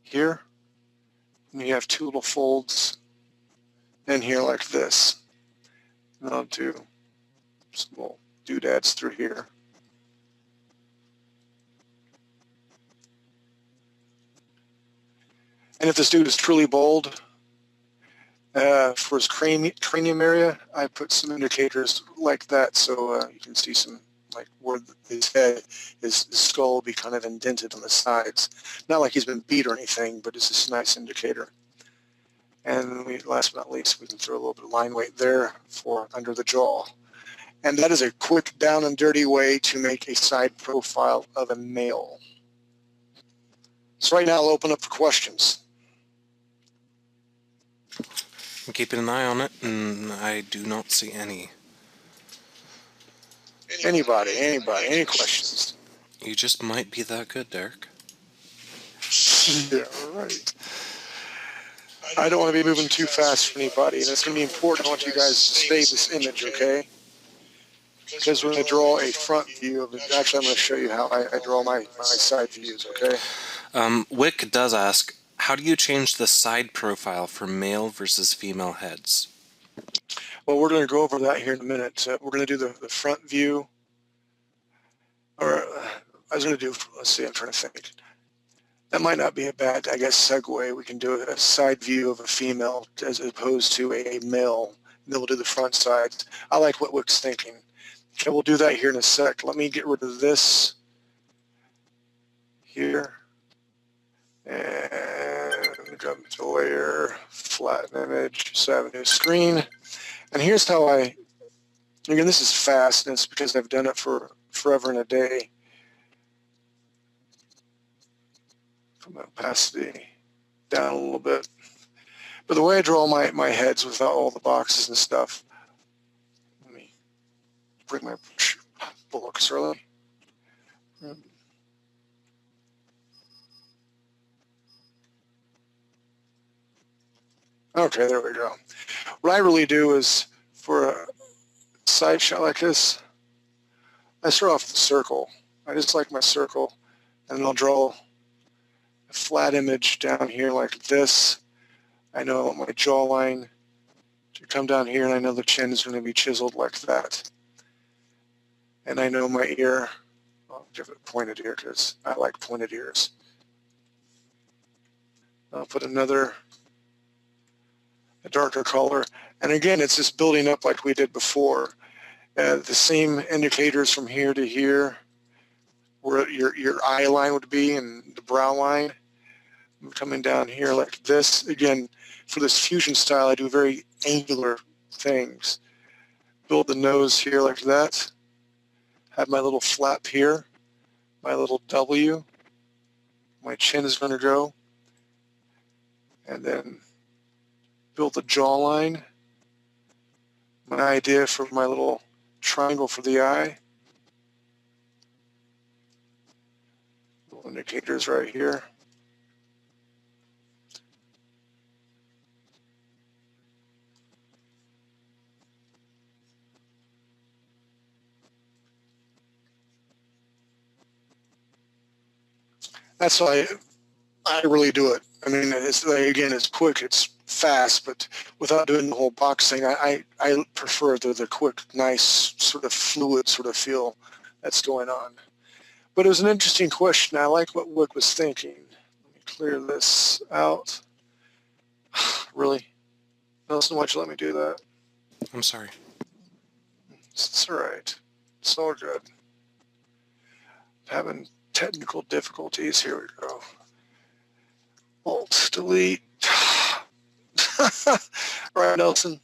Here. And you have two little folds in here like this. And I'll do some little doodads through here. And if this dude is truly bold, for his cranium area, I put some indicators like that so you can see some, like where his head, his skull will be kind of indented on the sides. Not like he's been beat or anything, but it's just a nice indicator. And last but not least, we can throw a little bit of line weight there for under the jaw. And that is a quick down and dirty way to make a side profile of a male. So right now I'll open up for questions. I'm keeping an eye on it, and I do not see any. Anybody, any questions? You just might be that good, Derek. Yeah, right. I don't want to be moving too fast for anybody, and it's going to be important. I want you guys to stay this image, okay? Because we're going to draw a front view of it. Actually, I'm going to show you how I draw my side views, okay? Wick does ask, how do you change the side profile for male versus female heads? Well, we're going to go over that here in a minute. We're going to do the front view. Or I was going to do, let's see, I'm trying to think. That might not be a bad, I guess, segue. We can do a side view of a female as opposed to a male. And then we'll do the front sides. I like what Wick's thinking. Okay, we'll do that here in a sec. Let me get rid of this here. And jump to layer, flatten image, so I have a new screen. And here's how again, this is fast, and it's because I've done it for forever and a day. From opacity down a little bit. But the way I draw my heads without all the boxes and stuff, let me bring my bullocks early. Okay, there we go. What I really do is, for a side shot like this, I start off with a circle. I just like my circle, and then I'll draw a flat image down here like this. I know I want my jawline to come down here, and I know the chin is going to be chiseled like that. And I know my ear, I'll give it a pointed ear because I like pointed ears. I'll put a darker color. And again, it's just building up like we did before. The same indicators from here to here, where your eye line would be and the brow line. I'm coming down here like this. Again, for this fusion style, I do very angular things. Build the nose here like that. Have my little flap here, my little W. My chin is going to go. And then build the jawline. My idea for my little triangle for the eye. Little indicators right here. That's why I really do it. I mean, it's like, again, it's quick, it's fast, but without doing the whole box thing, I prefer the quick, nice sort of fluid sort of feel that's going on. But it was an interesting question. I like what Wick was thinking. Let me clear this out. Really? Nelson, why'd you let me do that? I'm sorry. It's all right. It's all good. Having technical difficulties. Here we go. Alt, delete. Right, Nelson.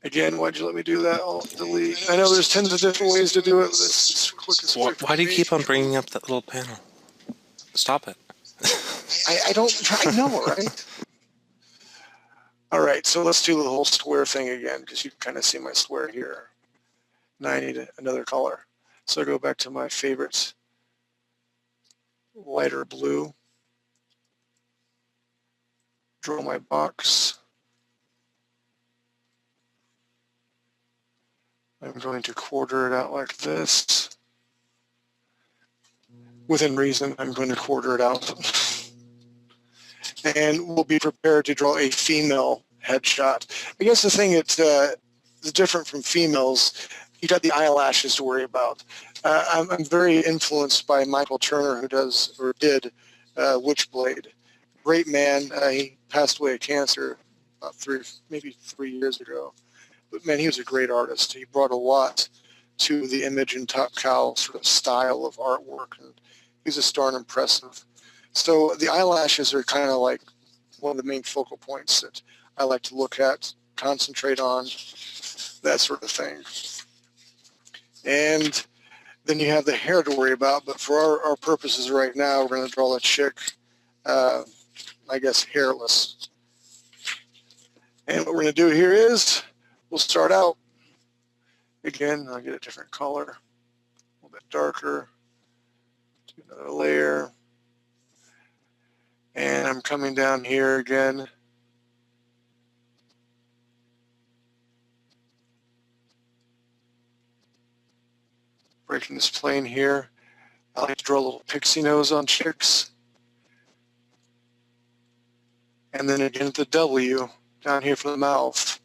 Again, why'd you let me do that? Alt, delete. I know there's tons of different ways to do it, but this is the quickest way for Why do you me. keep on bringing up that little panel? Stop it. I know, right? All right, so let's do the whole square thing again, because you can kind of see my square here. Now I need another color. So I go back to my favorite lighter blue. Draw my box. I'm going to quarter it out like this. Within reason, I'm going to quarter it out. And we'll be prepared to draw a female headshot. I guess the thing that is different from females, you got the eyelashes to worry about. I'm very influenced by Michael Turner, who does or did Witchblade. Great man. He passed away of cancer about maybe 3 years ago. But man, he was a great artist. He brought a lot to the image and top cow sort of style of artwork, and he's just darn impressive. So the eyelashes are kind of like one of the main focal points that I like to look at, concentrate on, that sort of thing. And then you have the hair to worry about, but for our purposes right now, we're going to draw a chick, I guess, hairless. And what we're going to do here is we'll start out. Again, I'll get a different color, a little bit darker, do another layer. And I'm coming down here again. Breaking this plane here. I like to draw a little pixie nose on chicks. And then again at the W down here for the mouth.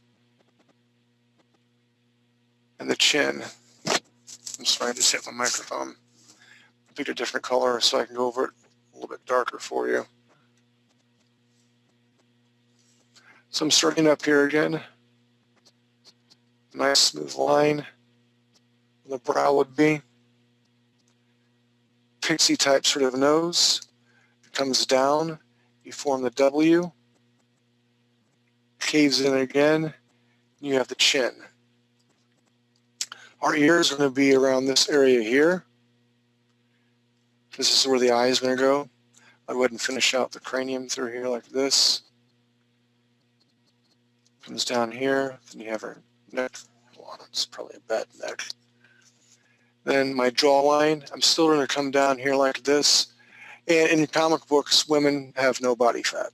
And the chin. I'm sorry, I just hit my microphone. I picked a different color so I can go over it a little bit darker for you. So I'm starting up here again. Nice smooth line. The brow would be. Pixie type sort of nose. It comes down. You form the W. Caves in again. You have the chin. Our ears are going to be around this area here. This is where the eye is going to go. I'll go ahead and finish out the cranium through here like this. Comes down here. Then you have our neck. Well, it's probably a bad neck. Then my jawline, I'm still going to come down here like this. And in comic books, women have no body fat.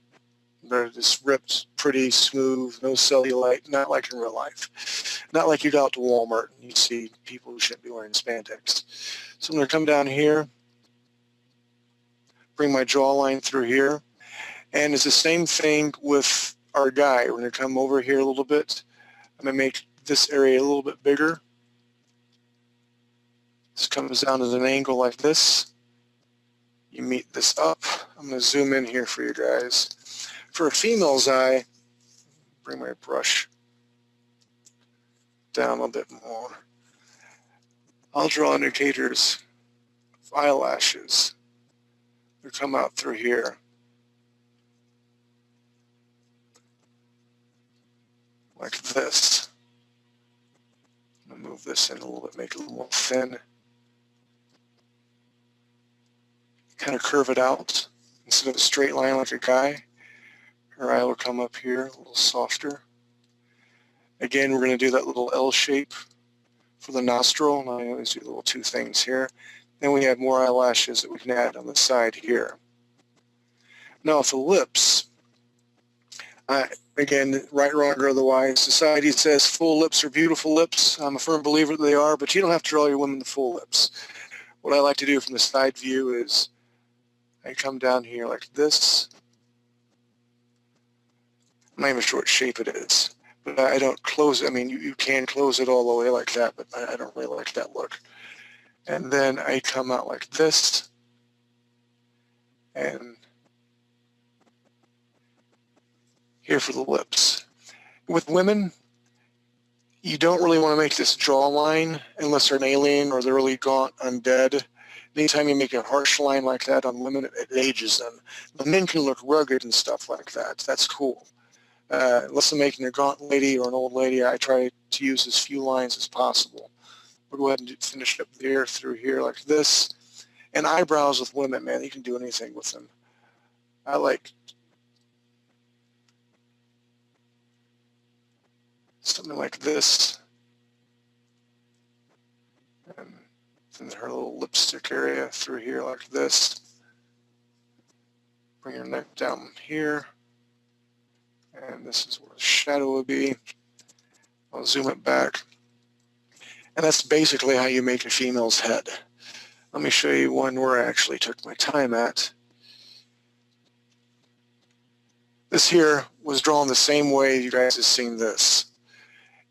They're just ripped, pretty, smooth, no cellulite, not like in real life. Not like you go out to Walmart and you see people who shouldn't be wearing spandex. So I'm going to come down here, bring my jawline through here. And it's the same thing with our guy. We're going to come over here a little bit. I'm going to make this area a little bit bigger. This comes down at an angle like this. You meet this up. I'm going to zoom in here for you guys. For a female's eye, bring my brush down a bit more. I'll draw indicators of eyelashes. They come out through here. Like this. I'm going to move this in a little bit, make it a little more thin. Kind of curve it out instead of a straight line like a guy. Her eye will come up here a little softer. Again, we're going to do that little L shape for the nostril. And I always do little two things here. Then we have more eyelashes that we can add on the side here. Now with the lips, again, right, wrong, or otherwise, society says full lips are beautiful lips. I'm a firm believer that they are, but you don't have to draw your women the full lips. What I like to do from the side view is I come down here like this. I'm not even sure what shape it is, but I don't close it. I mean, you can close it all the way like that, but I don't really like that look. And then I come out like this, and here for the lips. With women, you don't really want to make this jawline unless they're an alien or they're really gaunt, undead. Anytime you make a harsh line like that on women, it ages them. The men can look rugged and stuff like that. That's cool. Unless I'm making a gaunt lady or an old lady, I try to use as few lines as possible. We'll go ahead and finish up there through here like this. And eyebrows with women, man, you can do anything with them. I like something like this. And then her little lipstick area through here like this. Bring your neck down here. And this is where the shadow would be. I'll zoom it back. And that's basically how you make a female's head. Let me show you one where I actually took my time at. This here was drawn the same way you guys have seen this.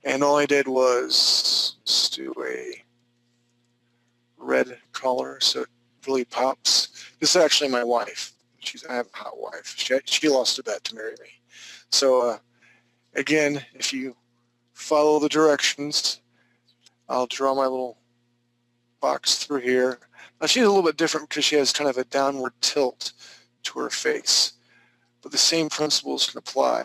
And all I did was just do a red color so it really pops. This is actually my wife. I have a hot wife. She lost a bet to marry me. So again, if you follow the directions, I'll draw my little box through here. Now she's a little bit different because she has kind of a downward tilt to her face, but the same principles can apply.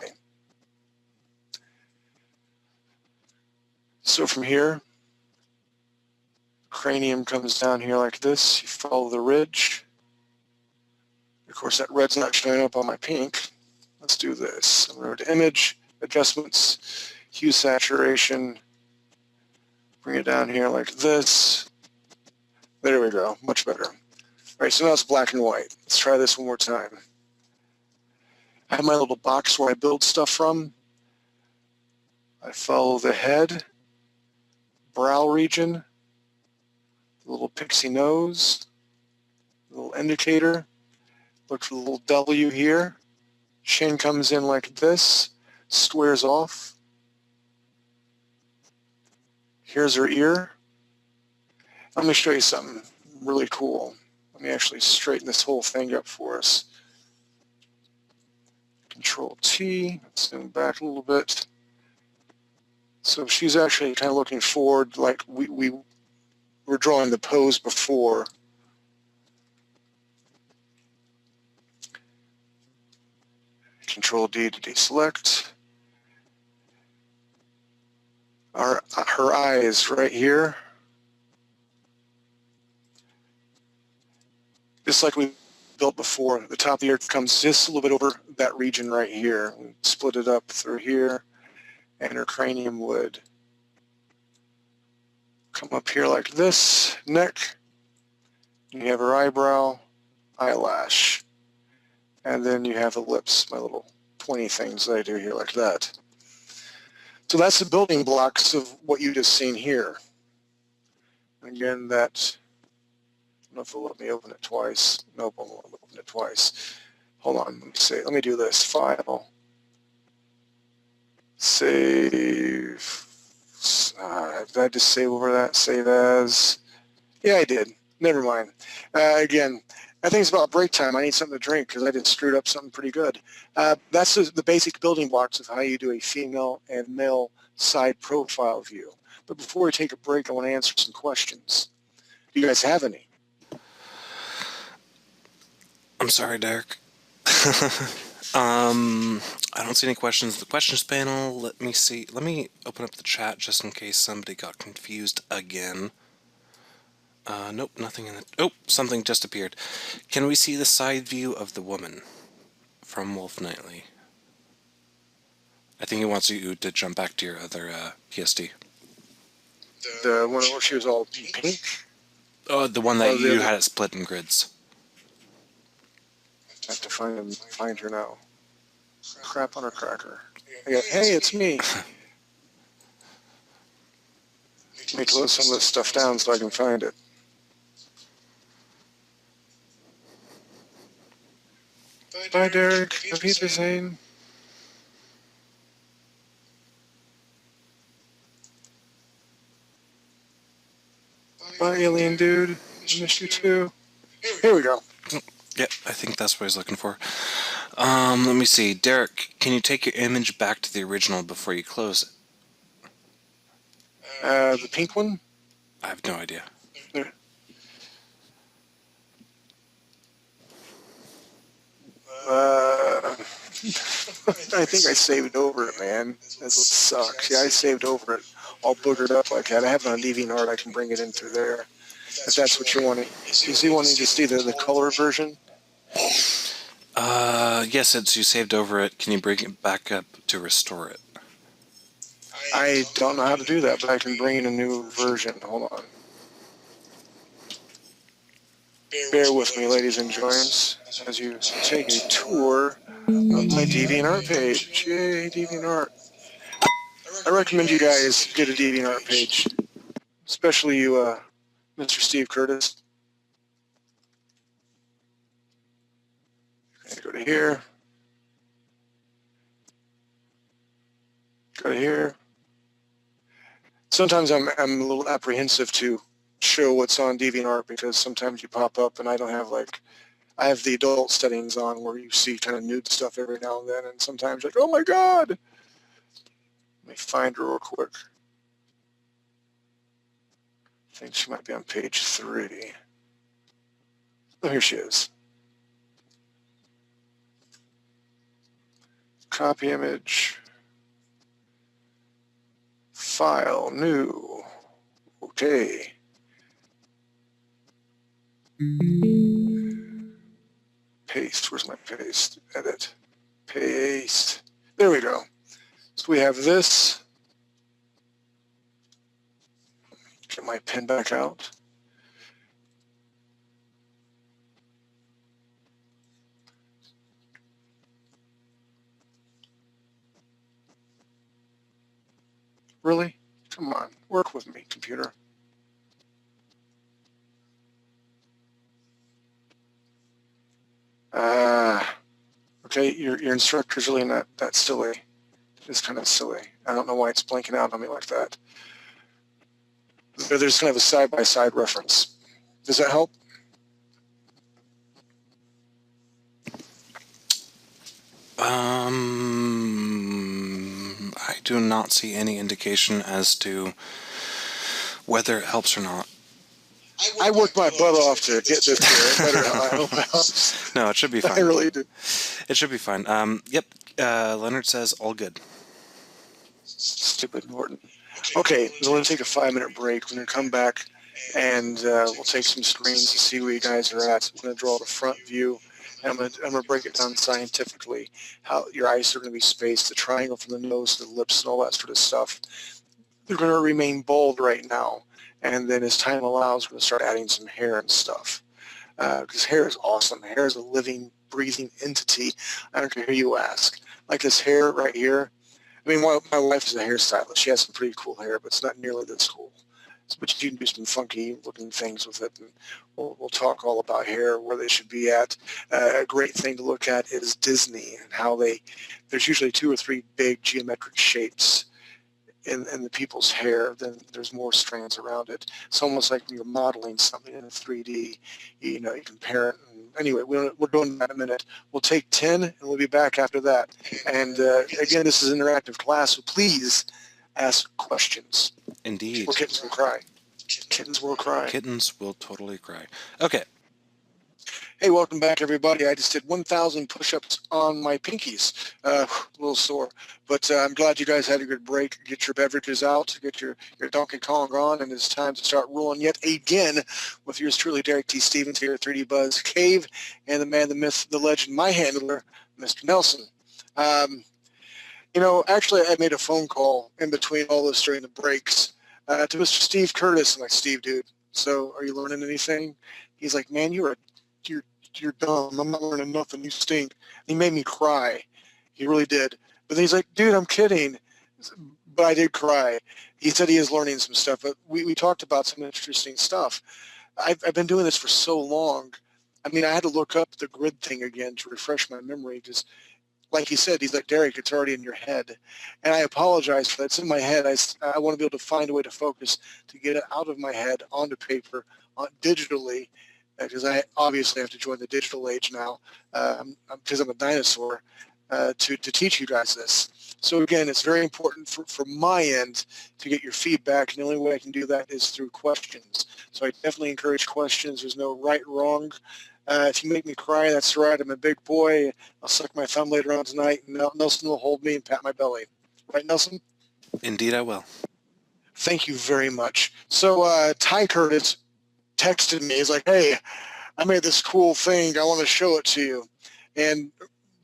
So from here, cranium comes down here like this. You follow the ridge. Of course, that red's not showing up on my pink. Let's do this. I'm going to image, adjustments, hue saturation. Bring it down here like this. There we go, much better. All right, so now it's black and white. Let's try this one more time. I have my little box where I build stuff from. I follow the head, brow region, the little pixie nose, little indicator. Look for the little W here. Chin comes in like this, squares off. Here's her ear. Let me show you something really cool. Let me actually straighten this whole thing up for us. Control T, zoom back a little bit. So she's actually kind of looking forward like we were drawing the pose before. Control D to deselect. Her eyes right here. Just like we built before, the top of the ear comes just a little bit over that region right here. We split it up through here, and her cranium would come up here like this, neck, and you have her eyebrow, eyelash, and then you have the lips, my little pointy things that I do here like that. So that's the building blocks of what you just seen here. Again, that, I don't know if it'll let me open it twice. Nope, I won't open it twice. Hold on, let me do this. File, save. Did I just save over that? Save as. Yeah, I did. Never mind. Again, I think it's about break time. I need something to drink because I just screwed up something pretty good. That's the basic building blocks of how you do a female and male side profile view. But before we take a break, I want to answer some questions. Do you guys have any? I'm sorry, Derek. I don't see any questions in the questions panel. Let me see. Let me open up the chat just in case somebody got confused again. Nope, nothing in the... Oh, something just appeared. Can we see the side view of the woman from Wolf Nightly? I think he wants you to jump back to your other PSD. The one where she was all pink? Oh, the one that you had it split in grids. I have to find her now. Crap on her cracker. Hey, it's me. Let me close some of this stuff down so I can find it. Bye, Derek. Auf Wiedersehen. Bye, alien dude. I miss you too. Here we go. Yep, I think that's what he's looking for. Let me see. Derek, can you take your image back to the original before you close it? The pink one? I have no idea. There. I think I saved over it, man. That's what sucks. Yeah, I saved over it all boogered up like that. I have it on Deviantart. I can bring it in through there. If that's what you're wanting. Is you wanting to see the color version? Yes, it's you saved over it. Can you bring it back up to restore it? I don't know how to do that, but I can bring in a new version. Hold on. Bear with me, ladies and joints, as you take a tour of my DeviantArt page. Yay, DeviantArt. I recommend you guys get a DeviantArt page, especially you, Mr. Steve Curtis. Go to here. Go to here. Sometimes I'm a little apprehensive to show what's on DeviantArt because sometimes you pop up and I don't have I have the adult settings on where you see kind of nude stuff every now and then, and sometimes like, oh my God. Let me find her real quick. I think she might be on page 3. Oh, here she is. Copy image. File, new. Okay. Paste, where's my paste? Edit. Paste. There we go. So we have this. Get my pen back out. Really? Come on, work with me, computer. Okay, your instructor's really not that silly. It's kind of silly. I don't know why it's blanking out on me like that. There's kind of a side-by-side reference. Does that help? I do not see any indication as to whether it helps or not. I worked my butt off to get this here. It better, I hope it helps. No, it should be fine. I really do. It should be fine. Yep. Leonard says all good. Stupid Norton. Okay, we're going to take a 5-minute break. We're going to come back and we'll take some screens to see where you guys are at. So we're going to draw the front view. And I'm going to break it down scientifically, how your eyes are going to be spaced, the triangle from the nose to the lips and all that sort of stuff. They're going to remain bold right now. And then as time allows, we're going to start adding some hair and stuff. Because hair is awesome. Hair is a living, breathing entity. I don't care who you ask. Like this hair right here. I mean, my wife is a hairstylist. She has some pretty cool hair, but it's not nearly this cool. But you can do some funky looking things with it. And we'll talk all about hair, where they should be at. A great thing to look at is Disney and how there's usually 2 or 3 big geometric shapes in the people's hair. Then there's more strands around it. It's almost like when you're modeling something in a 3D, you compare it. And anyway, we're doing that in a minute. We'll take 10 and we'll be back after that. And again, this is an interactive class, so please ask questions. Indeed. Or kittens will cry. Kittens will cry. Kittens will totally cry. Okay. Hey, welcome back, everybody. I just did 1,000 push-ups on my pinkies. A little sore. But I'm glad you guys had a good break. Get your beverages out. Get your Donkey Kong on. And it's time to start rolling yet again with yours truly, Derek T. Stevens here at 3D Buzz Cave. And the man, the myth, the legend, my handler, Mr. Nelson. Actually, I made a phone call in between all this during the breaks to Mr. Steve Curtis. I'm like, Steve, dude, so are you learning anything? He's like, man, you're dumb. I'm not learning nothing. You stink. He made me cry. He really did. But then he's like, dude, I'm kidding. But I did cry. He said he is learning some stuff. But we talked about some interesting stuff. I've been doing this for so long. I mean, I had to look up the grid thing again to refresh my memory because, like he said, he's like, Derek, it's already in your head. And I apologize for that. It's in my head. I want to be able to find a way to focus to get it out of my head onto paper, digitally, because I obviously have to join the digital age now because I'm a dinosaur to teach you guys this. So again, it's very important for my end to get your feedback, and the only way I can do that is through questions. So I definitely encourage questions. There's no right or wrong. If you make me cry, that's right. I'm a big boy. I'll suck my thumb later on tonight, and Nelson will hold me and pat my belly. Right, Nelson? Indeed, I will. Thank you very much. So Ty Curtis texted me. He's like, hey, I made this cool thing. I want to show it to you. And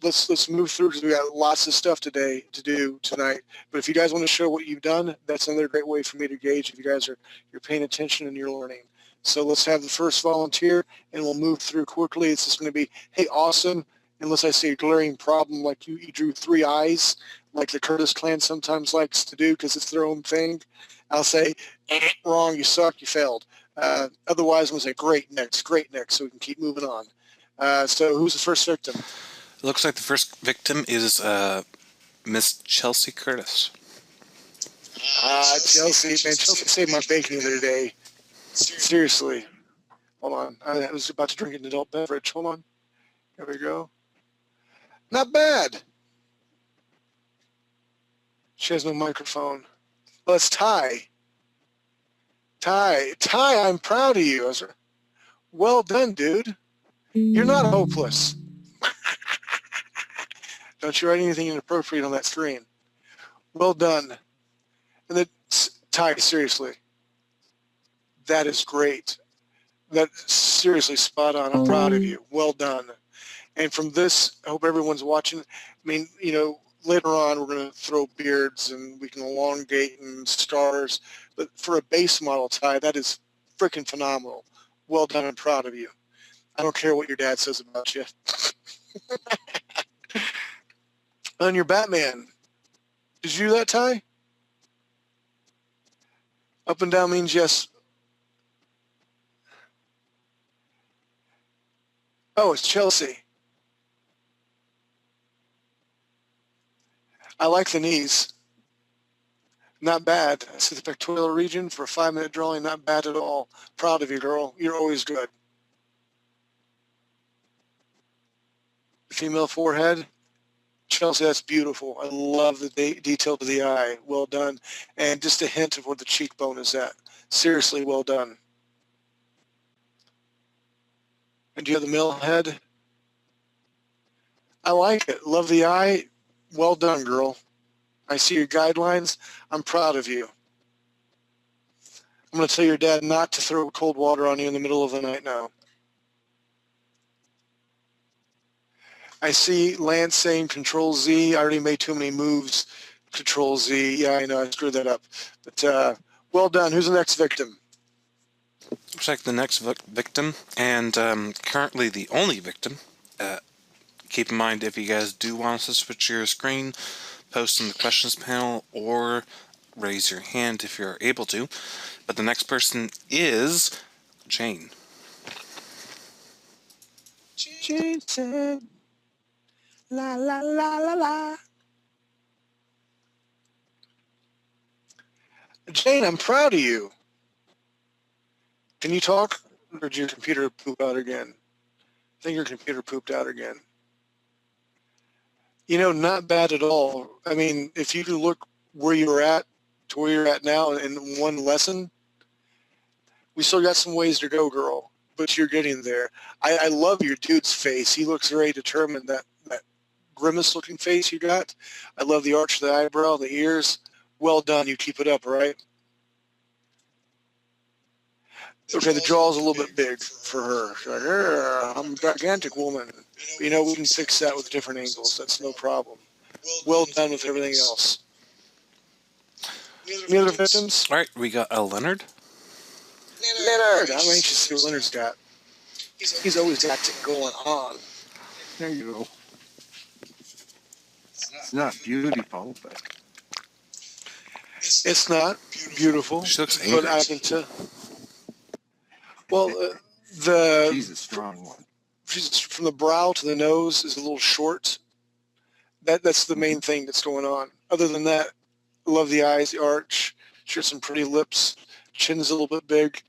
let's move through because we got lots of stuff today to do tonight. But if you guys want to show what you've done, that's another great way for me to gauge if you guys you're paying attention and you're learning. So let's have the first volunteer, and we'll move through quickly. It's just going to be, hey, awesome. Unless I see a glaring problem like you drew 3 eyes, like the Curtis clan sometimes likes to do because it's their own thing. I'll say, wrong, you suck, you failed. Otherwise, I'm going to say, great, next, so we can keep moving on. So who's the first victim? It looks like the first victim is Miss Chelsea Curtis. Chelsea, man, Chelsea saved my bacon the other day. Seriously. Hold on. I was about to drink an adult beverage. Hold on. There we go. Not bad. She has no microphone. Well, it's Ty. Ty, I'm proud of you. Well done, dude. You're not hopeless. Don't you write anything inappropriate on that screen. Well done. And then, Ty, seriously. That is great. That's seriously spot on. I'm proud of you. Well done. And from this, I hope everyone's watching. I mean, you know, later on we're going to throw beards and we can elongate and stars. But for a base model, Ty, that is freaking phenomenal. Well done. I'm proud of you. I don't care what your dad says about you. On your Batman, did you do that, Ty? Up and down means yes. Oh, it's Chelsea. I like the knees. Not bad. I see the pectoral region for a 5-minute drawing. Not bad at all. Proud of you, girl. You're always good. Female forehead. Chelsea, that's beautiful. I love the detail to the eye. Well done. And just a hint of where the cheekbone is at. Seriously, well done. And do you have the male head? I like it. Love the eye. Well done, girl. I see your guidelines. I'm proud of you. I'm going to tell your dad not to throw cold water on you in the middle of the night now. I see Lance saying Control Z. I already made too many moves. Control Z. Yeah, I know. I screwed that up. But well done. Who's the next victim? Looks like the next victim, and currently the only victim. Keep in mind, if you guys do want us to switch your screen, post in the questions panel, or raise your hand if you're able to. But the next person is Jane. Jane said, la, la, la, la, la. Jane, I'm proud of you. Can you talk? Or did your computer poop out again? I think your computer pooped out again. You know, not bad at all. I mean, if you look where you were at to where you're at now in one lesson, we still got some ways to go, girl, but you're getting there. I love your dude's face. He looks very determined, that grimace-looking face you got. I love the arch of the eyebrow, the ears. Well done. You keep it up, all right? Okay, the jaw's a little bit big for her. She's like, I'm a gigantic woman. But, you know, we can fix that with different angles. That's no problem. Well done with everything else. Any other victims? All right, we got Leonard. Leonard. I'm anxious to see what Leonard's got. He's always got it going on. There you go. It's not beautiful, but It's not beautiful, She looks but angry. I can tell. Well, the she's a strong one. from the brow to the nose is a little short. That's the main thing that's going on. Other than that, I love the eyes, the arch. She has some pretty lips. Chin's a little bit big.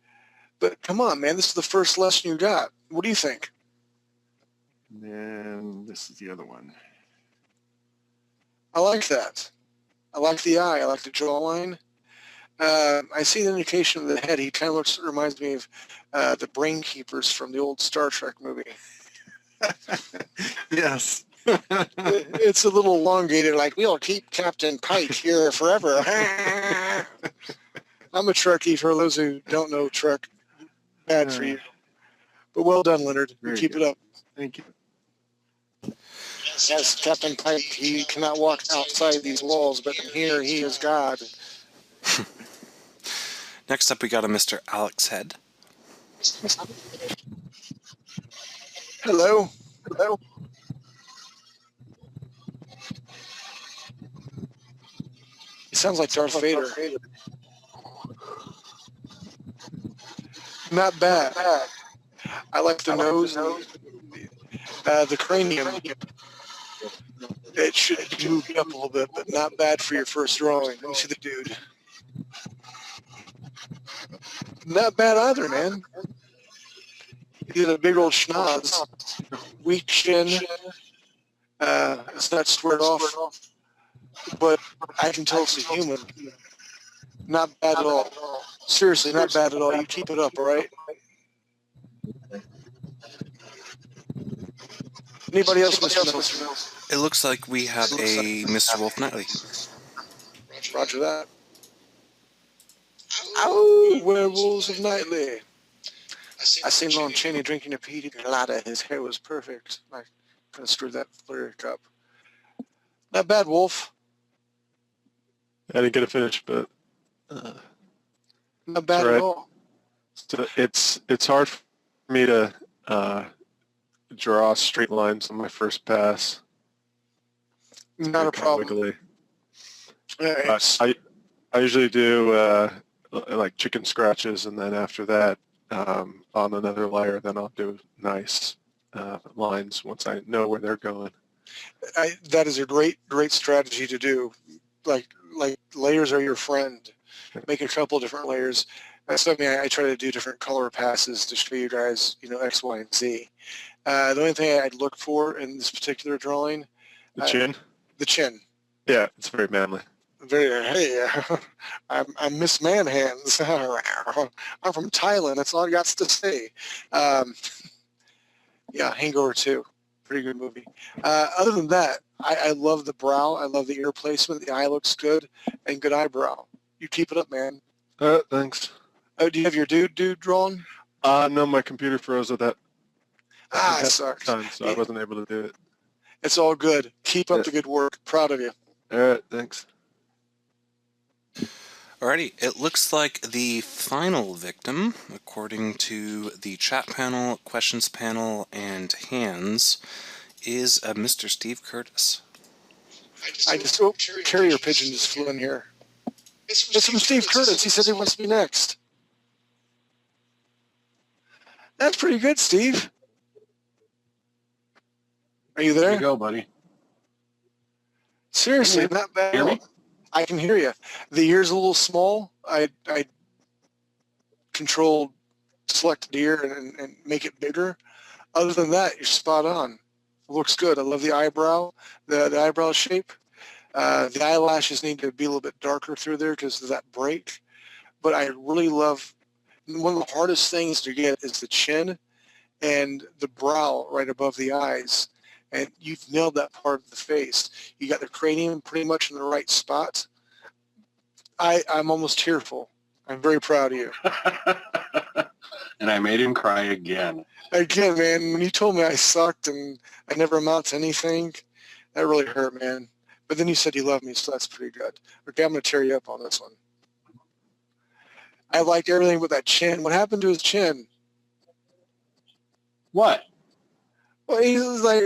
But come on, man, this is the first lesson you got. What do you think? And this is the other one. I like that. I like the eye. I like the jawline. I see the indication of the head. He kind of reminds me of the brain keepers from the old Star Trek movie. Yes. It's a little elongated, like, we'll keep Captain Pike here forever. I'm a Trekkie, for those who don't know Trek. Bad for you. But well done, Leonard. You keep it up. Thank you. Yes, Captain Pike, he cannot walk outside these walls, but in here he is God. Next up, we got a Mr. Alex Head. Hello. Hello. He sounds like Darth Vader. Not bad. I like the nose. The cranium. It should move up a little bit, but not bad for your first drawing. Let me see the dude. Not bad either, man. He did a big old schnoz. Weak chin. It's not squared off, but I can tell it's a human. Not bad at all. Seriously, not bad at all. You keep it up, all right? Anybody else, Mr. Mills? It looks like we have a Mr. Wolf Knightley. Roger that. Ow! Werewolves of Knightley. I seen Lon Chaney drinking a pina colada. His hair was perfect. I kind of screwed that lyric up. Not bad, Wolf. I didn't get a finish, but Not bad right. at all. So it's hard for me to draw straight lines on my first pass. Not a problem. Wiggly. It's- I usually do like chicken scratches, and then after that, on another layer, then I'll do nice lines once I know where they're going. that is a great strategy to do. Like layers are your friend. Make a couple different layers. That's something I try to do different color passes to show you guys, X, Y, and Z. The only thing I'd look for in this particular drawing, The chin? the chin. Yeah, it's very manly. Hey, I'm Miss Man Hands. I'm from Thailand. That's all I got to say. Yeah, Hangover 2. Pretty good movie. Other than that, I love the brow. I love the ear placement. The eye looks good, and good eyebrow. You keep it up, man. Thanks. Oh, do you have your dude drawn? No, my computer froze at that Sucks. time, so I wasn't able to do it. It's all good. Keep up the good work. Proud of you. All right, thanks. Alrighty, it looks like the final victim, according to the chat panel, questions panel, and hands, is Mr. Steve Curtis. Carrier pigeon just flew in here. It's from Steve Curtis. He says he wants to be next. That's pretty good, Steve. Are you there? There you go, buddy. Seriously, not bad. Hear me? I can hear you. The ear's a little small. I control select the ear and make it bigger. Other than that, you're spot on. It looks good. I love the eyebrow, the eyebrow shape. The eyelashes need to be a little bit darker through there because of that break. But I really love, one of the hardest things to get is the chin and the brow right above the eyes. And you've nailed that part of the face. You got the cranium pretty much in the right spot. I'm almost tearful. I'm very proud of you. And I made him cry again. Again, man, when you told me I sucked and I never amount to anything, that really hurt, man. But then you said you love me, so that's pretty good. Okay, I'm going to tear you up on this one. I liked everything with that chin. What happened to his chin? What? Well, he's like,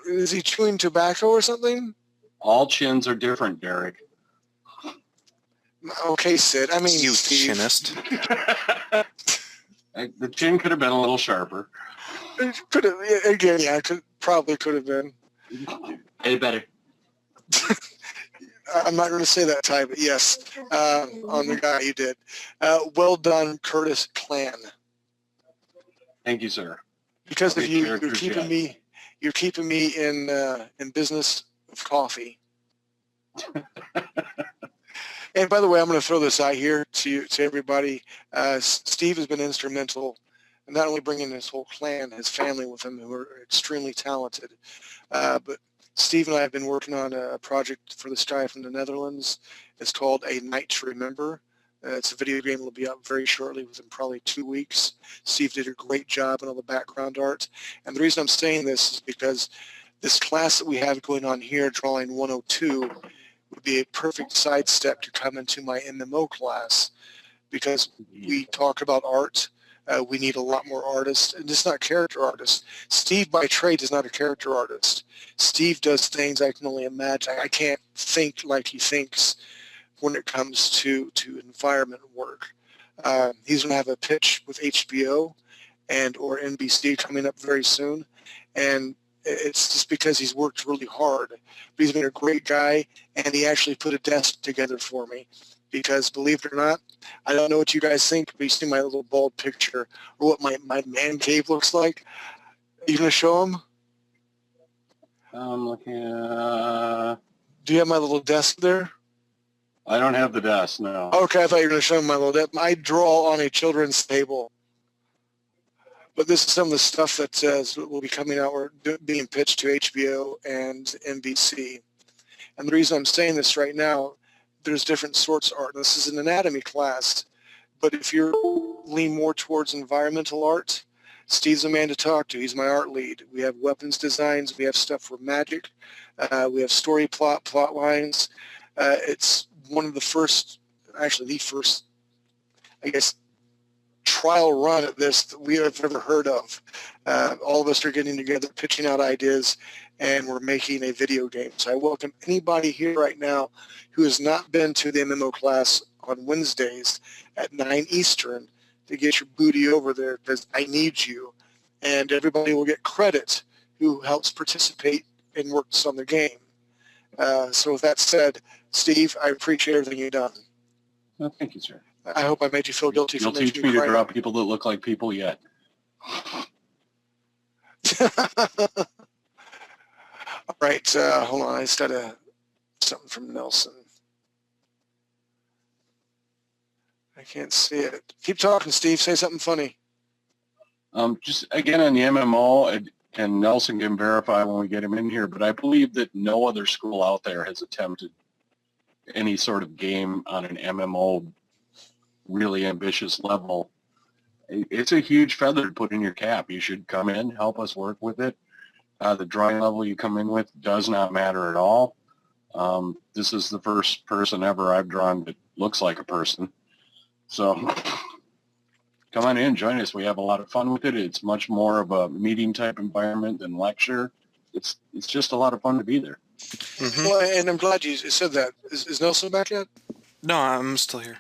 is he chewing tobacco or something? All chins are different, Derek. Okay, Sid. I mean, You Steve. chinist. The chin could have been a little sharper. It could have, again, yeah, probably could have been. I did better. I'm not going to say that, Ty, but yes, on the guy you did. Well done, Curtis Clan. Thank you, sir. Because of Great you, you're characters, keeping yeah. me in business of coffee. And by the way, I'm going to throw this out here to everybody. Steve has been instrumental in not only bringing his whole clan, his family with him, who are extremely talented, but Steve and I have been working on a project for this guy from the Netherlands. It's called A Night to Remember. It's a video game that will be out very shortly, within probably 2 weeks. Steve did a great job on all the background art. And the reason I'm saying this is because this class that we have going on here, Drawing 102, would be a perfect sidestep to come into my MMO class, because we talk about art. We need a lot more artists, and just not character artists. Steve by trade is not a character artist. Steve does things I can only imagine. I can't think like he thinks when it comes to environment work. He's going to have a pitch with HBO and or NBC coming up very soon, and it's just because he's worked really hard. But he's been a great guy, and he actually put a desk together for me. Because believe it or not, I don't know what you guys think, but you see my little bald picture, or what my man cave looks like. Are you going to show him? I'm looking. Do you have my little desk there? I don't have the desk, no. Okay, I thought you were going to show him my little desk. I draw on a children's table. But this is some of the stuff that will be coming out or being pitched to HBO and NBC. And the reason I'm saying this right now, there's different sorts of art. This is an anatomy class, but if you're lean more towards environmental art, Steve's the man to talk to. He's my art lead. We have weapons designs. We have stuff for magic. We have story plot lines. It's one of the first, actually the first, I guess, trial run at this that we have ever heard of. All of us are getting together, pitching out ideas, and we're making a video game. So I welcome anybody here right now who has not been to the MMO class on Wednesdays at 9 Eastern to get your booty over there, because I need you. And everybody will get credit who helps participate and works on the game. So with that said, Steve, I appreciate everything you've done. No, thank you, sir. I hope I made you feel guilty for You'll making teach me you to cry. draw people that look like people yet. All right, hold on. I just got something from Nelson. I can't see it. Keep talking, Steve. Say something funny. Just again on the MMO, and Nelson can verify when we get him in here, but I believe that no other school out there has attempted any sort of game on an MMO really ambitious level. It's a huge feather to put in your cap. You should come in, help us work with it. The drawing level you come in with does not matter at all. This is the first person ever I've drawn that looks like a person. So come on in, join us. We have a lot of fun with it. It's much more of a meeting type environment than lecture. It's just a lot of fun to be there. Mm-hmm. Well, and I'm glad you said that. Is Nelson back yet? No, I'm still here.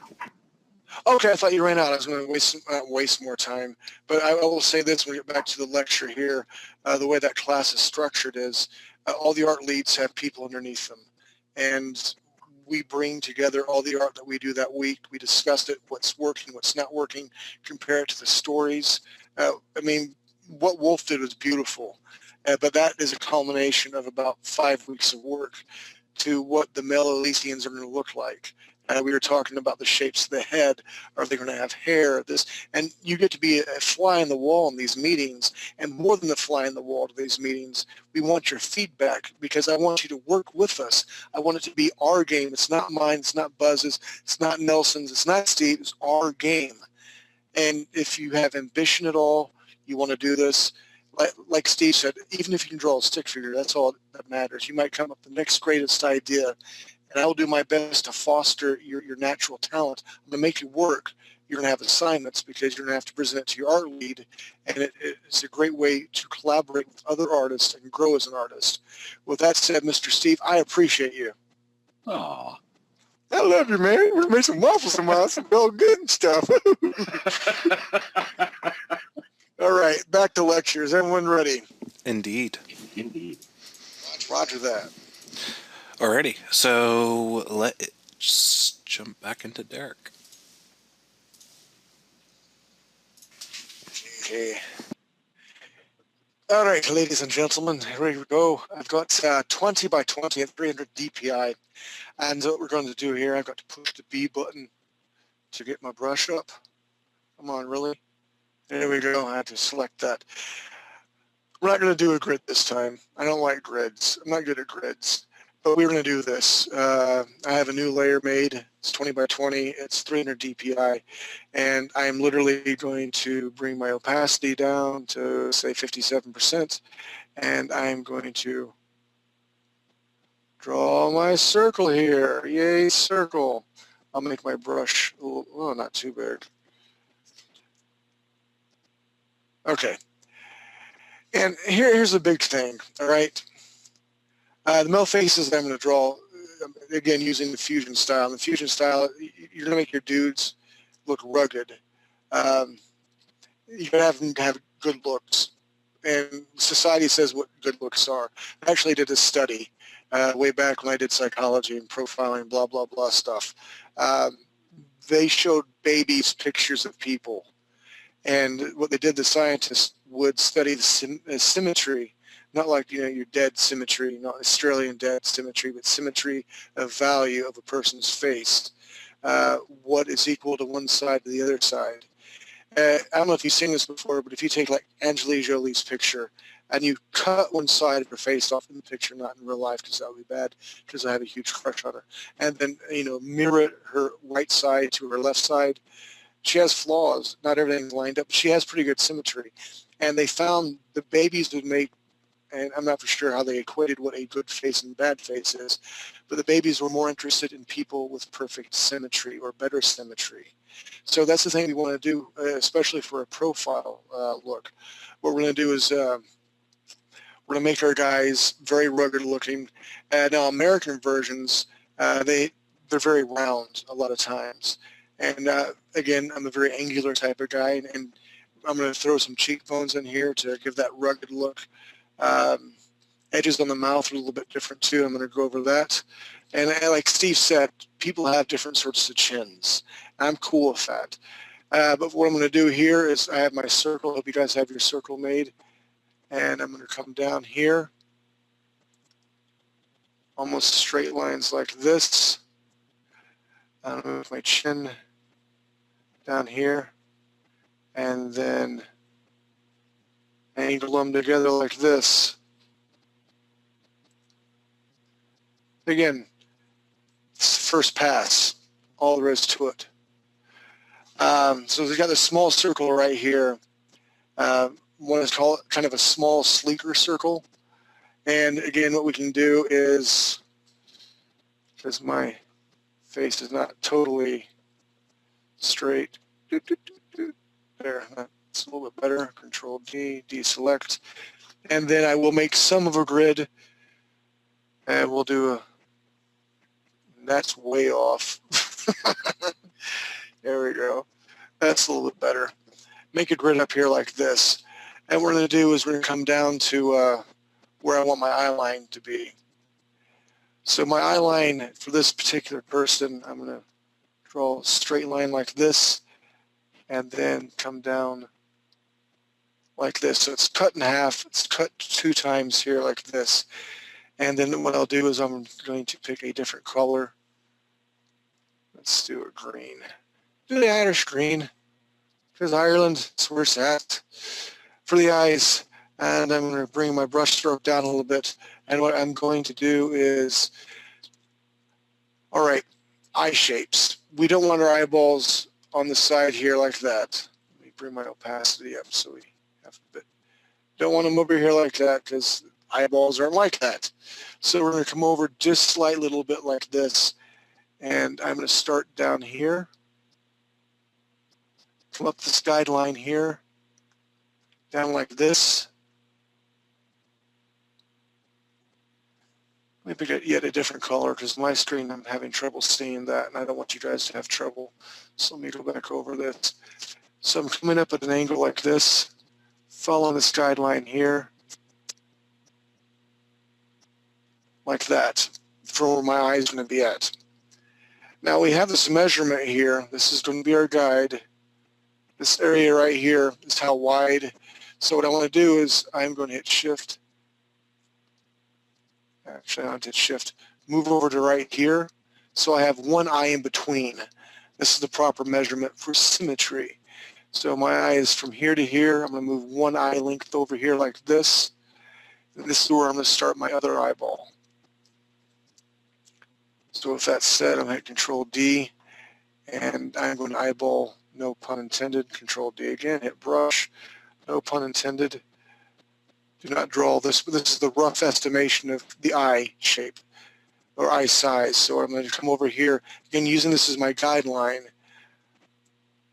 Okay, I thought you ran out. I was going to waste more time. But I will say this when we get back to the lecture here. The way that class is structured is all the art leads have people underneath them. And we bring together all the art that we do that week. We discuss it, what's working, what's not working, compare it to the stories. I mean, what Wolf did was beautiful. But that is a culmination of about 5 weeks of work to what the male Elysians are going to look like. We were talking about the shapes of the head. Are they going to have hair? This, and you get to be a fly in the wall in these meetings. And more than the fly in the wall to these meetings, we want your feedback, because I want you to work with us. I want it to be our game. It's not mine. It's not Buzz's. It's not Nelson's. It's not Steve. It's our game. And if you have ambition at all, you want to do this. Like Steve said, even if you can draw a stick figure, that's all that matters. You might come up with the next greatest idea, and I will do my best to foster your natural talent. I'm going to make you work. You're going to have assignments because you're going to have to present it to your art lead, and it's a great way to collaborate with other artists and grow as an artist. With that said, Mr. Steve, I appreciate you. Aw. I love you, man. We're going to make some waffles tomorrow, some real good stuff. All right, back to lectures. Everyone ready? Indeed. Indeed. Roger that. Alrighty, so let's jump back into Derek. Okay. All right, ladies and gentlemen, here we go. I've got 20 by 20 at 300 DPI. And what we're going to do here, I've got to push the B button to get my brush up. Come on, really? There we go. I have to select that. We're not going to do a grid this time. I don't like grids. I'm not good at grids. But we're going to do this. I have a new layer made. It's 20 by 20. It's 300 DPI. And I'm literally going to bring my opacity down to, say, 57%. And I'm going to draw my circle here. Yay, circle. I'll make my brush a little, well, not too big. Okay. And here's the big thing, all right? The male faces that I'm going to draw, again, using the fusion style. In the fusion style, you're going to make your dudes look rugged. You're going to have them have good looks. And society says what good looks are. I actually did a study way back when I did psychology and profiling, blah, blah, blah stuff. They showed babies pictures of people. And what they did, the scientists would study the symmetry, not like, you know, your dead symmetry, not Australian dead symmetry, but symmetry of value of a person's face. What is equal to one side to the other side. I don't know if you've seen this before, but if you take like Angelina Jolie's picture and you cut one side of her face off in the picture, not in real life because that would be bad because I have a huge crush on her, and then, you know, mirror her right side to her left side, she has flaws. Not everything's lined up. She has pretty good symmetry. And they found the babies would make, and I'm not for sure how they equated what a good face and bad face is, but the babies were more interested in people with perfect symmetry or better symmetry. So that's the thing we want to do, especially for a profile look. What we're going to do is we're going to make our guys very rugged looking. Now American versions, they're very round a lot of times. And again, I'm a very angular type of guy, and I'm going to throw some cheekbones in here to give that rugged look. Edges on the mouth are a little bit different too. I'm going to go over that. And like Steve said, people have different sorts of chins. I'm cool with that. But what I'm going to do here is I have my circle. I hope you guys have your circle made. And I'm going to come down here, almost straight lines like this. I'm going to move my chin down here, and then angle them together like this. Again, it's the first pass, all there is to it. So we've got this small circle right here. One is called kind of a small, sleeker circle. And again, what we can do is, because my face is not totally straight, there, that's a little bit better. Control D, deselect. And then I will make some of a grid, and we'll do a, that's way off. There we go. That's a little bit better. Make a grid up here like this. And what we're going to do is we're going to come down to where I want my eye line to be. So my eye line for this particular person, I'm going to draw a straight line like this, and then come down like this. So it's cut in half. It's cut 2 times here like this. And then what I'll do is I'm going to pick a different color. Let's do a green. Do the Irish green, because Ireland is where it's at for the eyes. And I'm going to bring my brush stroke down a little bit. And what I'm going to do is, all right, eye shapes. We don't want our eyeballs on the side here like that. Let me bring my opacity up so we have a bit. Don't want them over here like that because eyeballs aren't like that. So we're going to come over just slightly, a little bit like this. And I'm going to start down here. Come up this guideline here. Down like this. Let me pick yet a different color because my screen, I'm having trouble seeing that, and I don't want you guys to have trouble. So let me go back over this. So I'm coming up at an angle like this, following this guideline here, like that, for where my eye is going to be at. Now we have this measurement here. This is going to be our guide. This area right here is how wide. So what I want to do is I'm going to hit shift. Actually, I want to hit shift. Move over to right here. So I have one eye in between. This is the proper measurement for symmetry. So my eye is from here to here. I'm going to move one eye length over here like this. And this is where I'm going to start my other eyeball. So with that said, I'm going to hit Control D, and I'm going to eyeball, no pun intended, Control D again, hit brush, no pun intended. Do not draw this, but this is the rough estimation of the eye shape, or eye size. So I'm going to come over here, again using this as my guideline,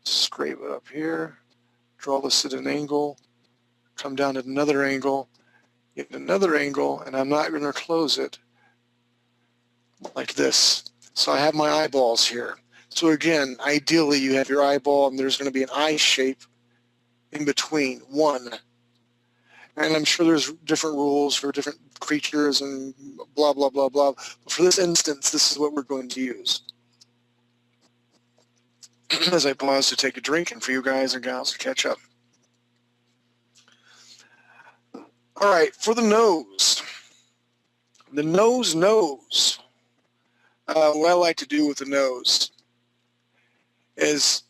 scrape it up here, draw this at an angle, come down at another angle, get another angle, and I'm not going to close it like this. So I have my eyeballs here. So again, ideally you have your eyeball and there's going to be an eye shape in between, one. And I'm sure there's different rules for different creatures and blah, blah, blah, blah. But for this instance, this is what we're going to use. As I pause to take a drink and for you guys and gals to catch up. All right, for the nose. The nose. What I like to do with the nose is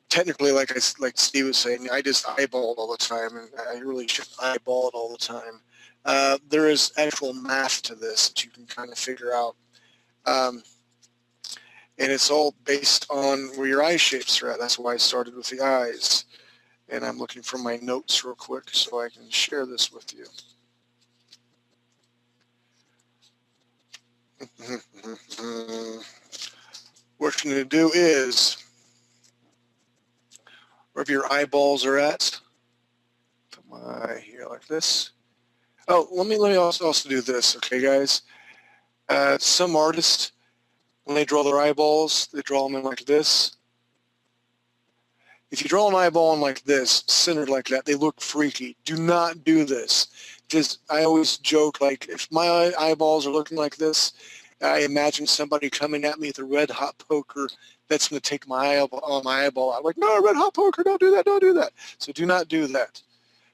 technically, like Steve was saying, I just eyeball it all the time, and I really should eyeball it all the time. There is actual math to this that you can kind of figure out, and it's all based on where your eye shapes are at. That's why I started with the eyes, and I'm looking for my notes real quick so I can share this with you. What you're going to do is, wherever your eyeballs are at, put my eye here like this. Oh, let me also do this, okay, guys? Some artists, when they draw their eyeballs, they draw them in like this. If you draw an eyeball in like this, centered like that, they look freaky. Do not do this. Just, I always joke, like, if my eyeballs are looking like this, I imagine somebody coming at me with a red hot poker that's going to take my eyeball out. I'm like, no, red hot poker, don't do that, don't do that. So do not do that,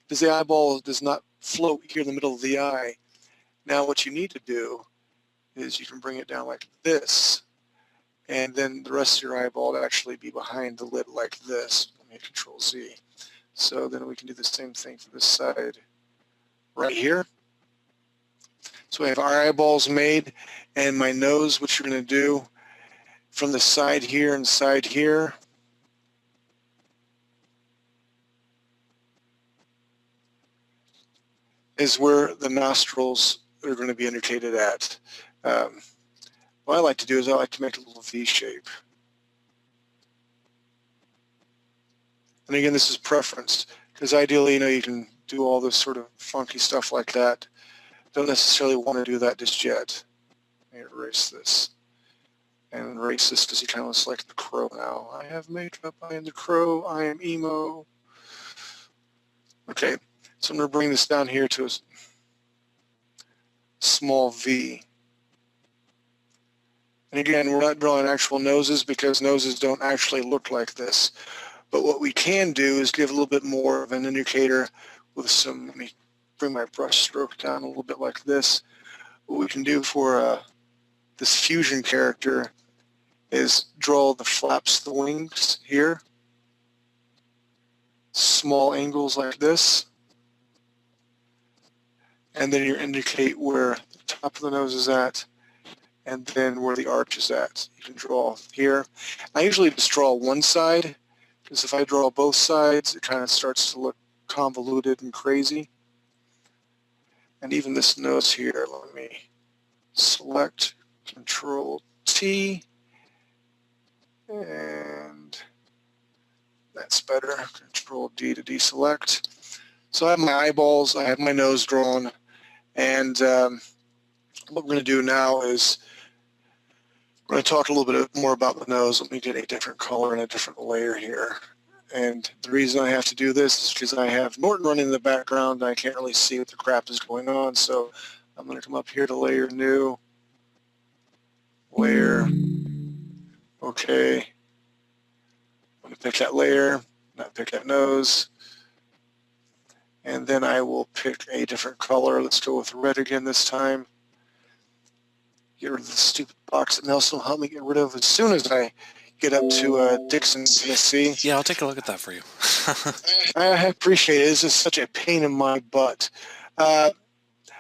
because the eyeball does not float here in the middle of the eye. Now what you need to do is you can bring it down like this, and then the rest of your eyeball will actually be behind the lid like this. Let me Control Z. So then we can do the same thing for this side right here. So we have our eyeballs made, and my nose, what you're going to do from the side here and side here. Is where the nostrils are going to be indicated at. What I like to do is I like to make a little V shape. And again, this is preference, because ideally, you can do all this sort of funky stuff like that. Don't necessarily want to do that just yet. Let me erase this. And erase this because he kind of looks like the crow now. I have makeup, I am the crow, I am emo. Okay, so I'm going to bring this down here to a small V. And again, we're not drawing actual noses because noses don't actually look like this. But what we can do is give a little bit more of an indicator with some, let me bring my brush stroke down a little bit like this. What we can do for this fusion character is draw the flaps, the wings here. Small angles like this. And then you indicate where the top of the nose is at, and then where the arch is at. You can draw here. I usually just draw one side, because if I draw both sides, it kind of starts to look convoluted and crazy. And even this nose here, let me select Control T, and that's better. Control D to deselect. So I have my eyeballs, I have my nose drawn, and what we're going to do now is we're going to talk a little bit more about the nose. Let me get a different color and a different layer here. And the reason I have to do this is because I have Norton running in the background. I can't really see what the crap is going on. So I'm going to come up here to layer new, layer, okay. I'm going to pick that layer, not pick that nose. And then I will pick a different color. Let's go with red again this time. Get rid of the stupid box that Nelson will help me get rid of as soon as I get up to Dixon, Tennessee. Yeah, I'll take a look at that for you. I appreciate it. It's just such a pain in my butt.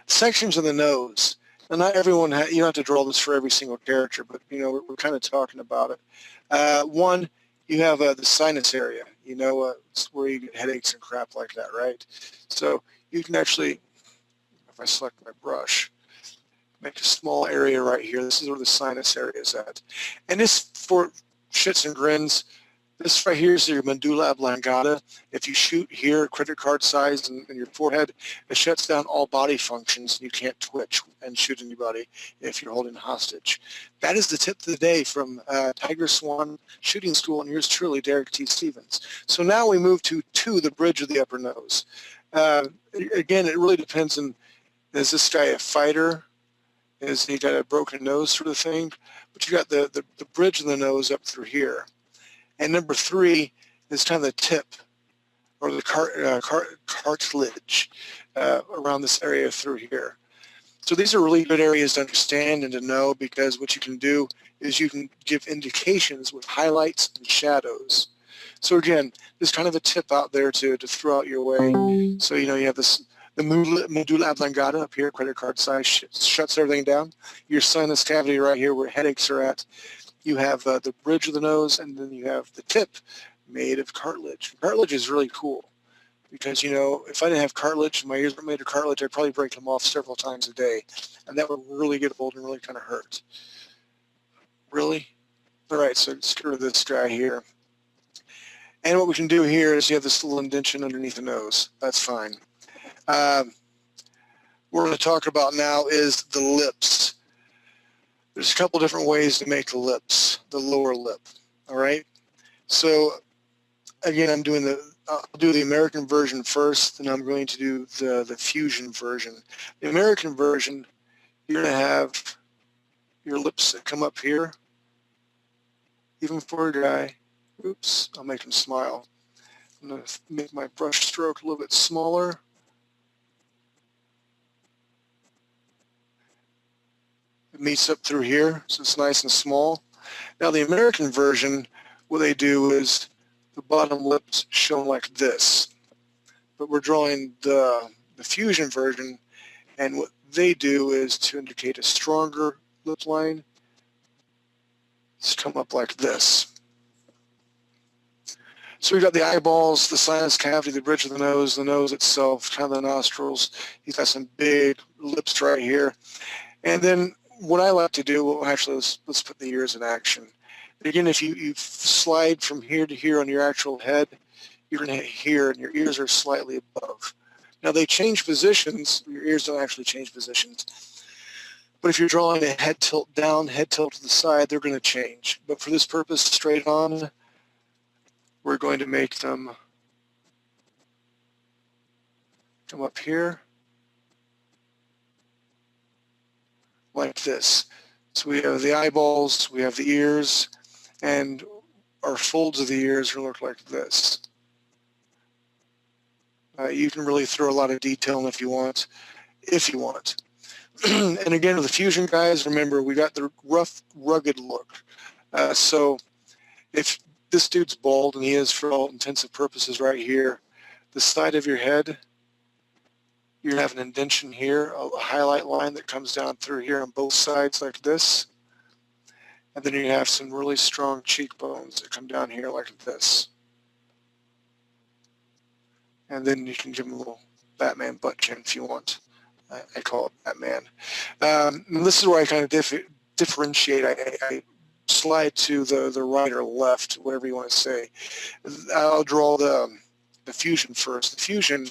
Sections of the nose. And not everyone, you don't have to draw this for every single character, but, you know, we're kind of talking about it. One, you have the sinus area. You know, it's where you get headaches and crap like that, right? So you can actually, if I select my brush, make a small area right here. This is where the sinus area is at. And this, for shits and grins, this right here is your Medulla Oblongata. If you shoot here, credit card size in your forehead, it shuts down all body functions. You can't twitch and shoot anybody if you're holding hostage. That is the tip of the day from Tiger Swan Shooting School, and yours truly, Derek T. Stevens. So now we move to the bridge of the upper nose. Again, it really depends on, is this guy a fighter? Is he got a broken nose sort of thing? But you got the bridge of the nose up through here. And number 3 is kind of the tip, or the cartilage around this area through here. So these are really good areas to understand and to know, because what you can do is you can give indications with highlights and shadows. So again, there's kind of a tip out there to throw out your way. So, you know, you have this, the Medulla Oblongata up here, credit card size, shuts everything down. Your sinus cavity right here where headaches are at. You have the bridge of the nose, and then you have the tip made of cartilage. Cartilage is really cool because, you know, if I didn't have cartilage, my ears were made of cartilage, I'd probably break them off several times a day, and that would really get old and really kind of hurt. Really? All right, so let's get rid of this guy here. And what we can do here is you have this little indentation underneath the nose. That's fine. What we're going to talk about now is the lips. There's a couple different ways to make the lips, the lower lip, all right? So, again, I'll do the American version first, and I'm going to do the fusion version. The American version, you're going to have your lips that come up here, even for a guy. Oops, I'll make him smile. I'm going to make my brush stroke a little bit smaller. It meets up through here, so it's nice and small. Now the American version, what they do is the bottom lip's shown like this. But we're drawing the fusion version, and what they do is to indicate a stronger lip line. It's come up like this. So we've got the eyeballs, the sinus cavity, the bridge of the nose itself, kind of the nostrils. He's got some big lips right here. And then what I like to do, well, actually, let's put the ears in action. Again, if you slide from here to here on your actual head, you're going to hit here, and your ears are slightly above. Now, they change positions. Your ears don't actually change positions. But if you're drawing a head tilt down, head tilt to the side, they're going to change. But for this purpose, straight on, we're going to make them come up here like this. So we have the eyeballs, we have the ears, and our folds of the ears are going to look like this. You can really throw a lot of detail in if you want. And again, with the fusion guys, remember, we got the rough, rugged look. So if this dude's bald, and he is for all intensive purposes right here, the side of your head, you're going to have an indentation here, a highlight line that comes down through here on both sides like this. And then you have some really strong cheekbones that come down here like this. And then you can give him a little Batman butt chin if you want. I call it Batman. And this is where I kind of differentiate. I slide to the right or left, whatever you want to say. I'll draw the fusion first. The fusion,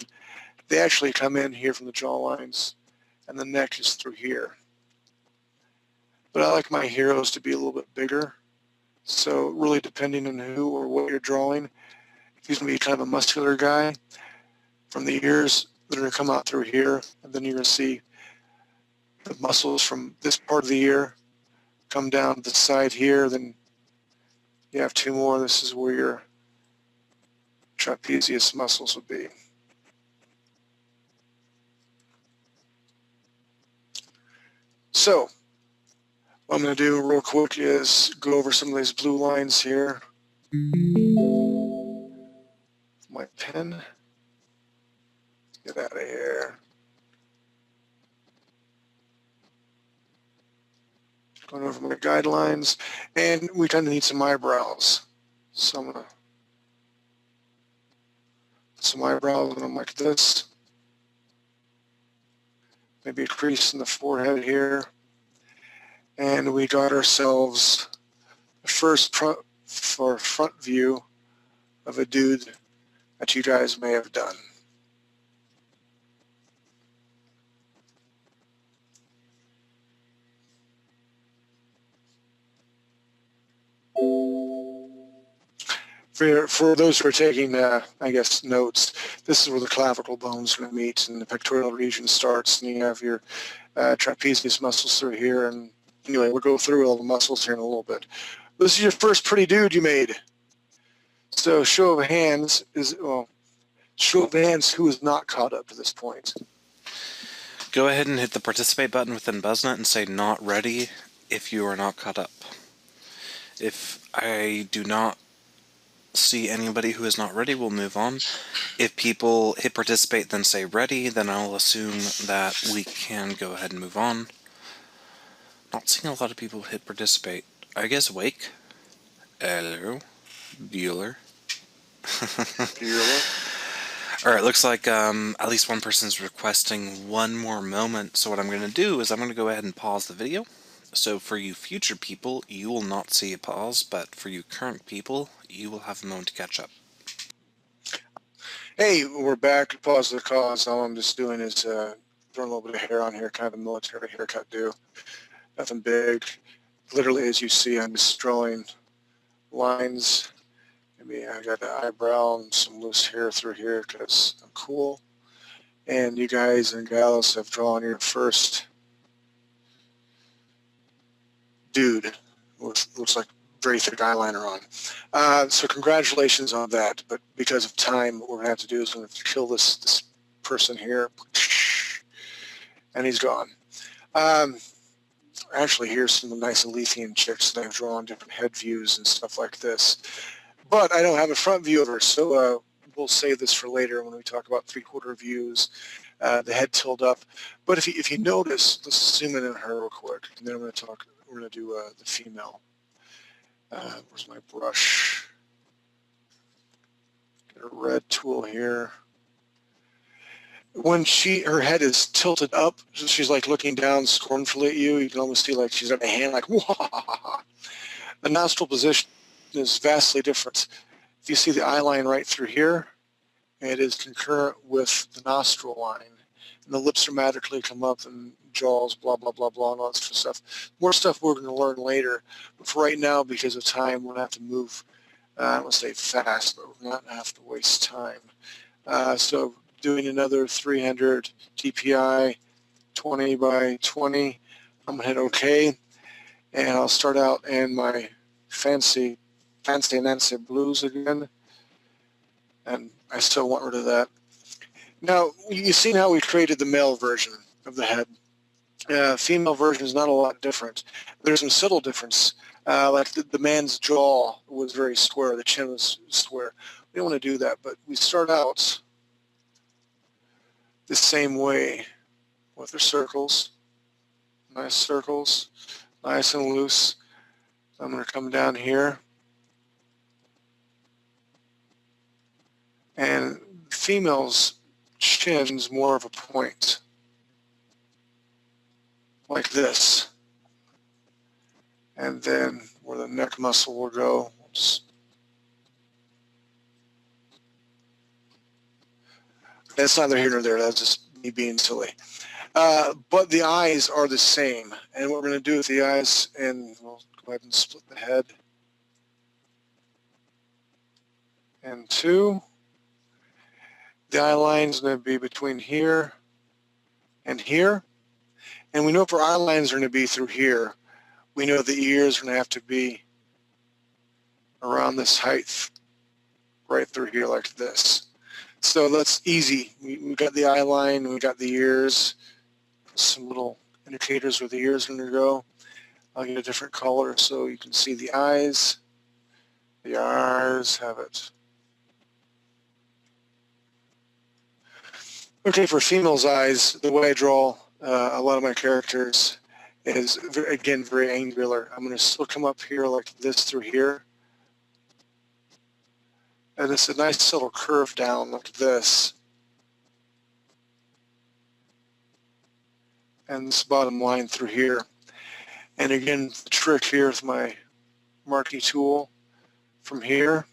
they actually come in here from the jaw lines, and the neck is through here. But I like my heroes to be a little bit bigger. So really depending on who or what you're drawing, He's going to be kind of a muscular guy. From the ears, they're going to come out through here, and then you're going to see the muscles from this part of the ear come down to the side here. Then you have two more. This is where your trapezius muscles would be. So what I'm going to do real quick is go over some of these blue lines here. My pen. Get out of here. Going over my guidelines, and we kind of need some eyebrows. So I'm going to put some eyebrows on them like this. Maybe a crease in the forehead here. And we got ourselves the first front view of a dude that you guys may have done. For those who are taking, I guess, notes, this is where the clavicle bones are going to meet and the pectoral region starts, and you have your trapezius muscles through here. And anyway, we'll go through all the muscles here in a little bit. This is your first pretty dude you made. So show of hands who is not caught up to this point. Go ahead and hit the participate button within BuzzNet and say not ready if you are not caught up. If I do not see anybody who is not ready, we'll move on. If people hit participate then say ready, then I'll assume that we can go ahead and move on. Not seeing a lot of people hit participate. Are you guys awake? Hello? Bueller? Alright, looks like at least one person's requesting one more moment, so what I'm going to do is I'm going to go ahead and pause the video. So for you future people, you will not see a pause, but for you current people, you will have a moment to catch up. Hey, we're back. Pause the cause. All I'm just doing is throwing a little bit of hair on here, kind of a military haircut do. Nothing big. Literally, as you see, I'm just drawing lines. Maybe I got the eyebrow and some loose hair through here because I'm cool. And you guys and gals have drawn your first dude with looks like very thick eyeliner on. So congratulations on that. But because of time, what we're going to have to do is we're going to kill this person here. And he's gone. Actually, here's some nice Alethian chicks that I've drawn different head views and stuff like this. But I don't have a front view of her, so we'll save this for later when we talk about three-quarter views, the head tilt up. But if you notice, let's zoom in on her real quick, and then we're going to do the female. Where's my brush? Get a red tool here. When her head is tilted up, she's like looking down scornfully at you. You can almost see like she's got a hand like, wah. The nostril position is vastly different. If you see the eye line right through here, it is concurrent with the nostril line. And the lips dramatically come up and jaws, blah, blah, blah, blah, and all that sort of stuff. More stuff we're going to learn later. But for right now, because of time, we're going to have to move, I don't want to say fast, but we're not going to have to waste time. So doing another 300 DPI, 20 by 20. I'm going to hit OK. And I'll start out in my fancy Nancy blues again. And I still want rid of that. Now, you've seen how we created the male version of the head. Female version is not a lot different. There's some subtle difference. Like the man's jaw was very square, the chin was square. We don't want to do that, but we start out the same way with the circles. Nice and loose. I'm going to come down here. And female's chin's more of a point. Like this. And then where the neck muscle will go. That's neither here nor there. That's just me being silly. But the eyes are the same. And what we're going to do with the eyes, and we'll go ahead and split the head. and 2. The eye line is going to be between here and here. And we know if our eye lines are going to be through here, we know the ears are going to have to be around this height, right through here like this. So that's easy. We got the eye line, we got the ears, some little indicators where the ears are going to go. I'll get a different color so you can see the eyes. The eyes have it. Okay, for female's eyes, the way I draw a lot of my characters is, again, very angular. I'm going to still come up here like this through here. And it's a nice little curve down like this. And this bottom line through here. And again, the trick here with my marquee tool from here.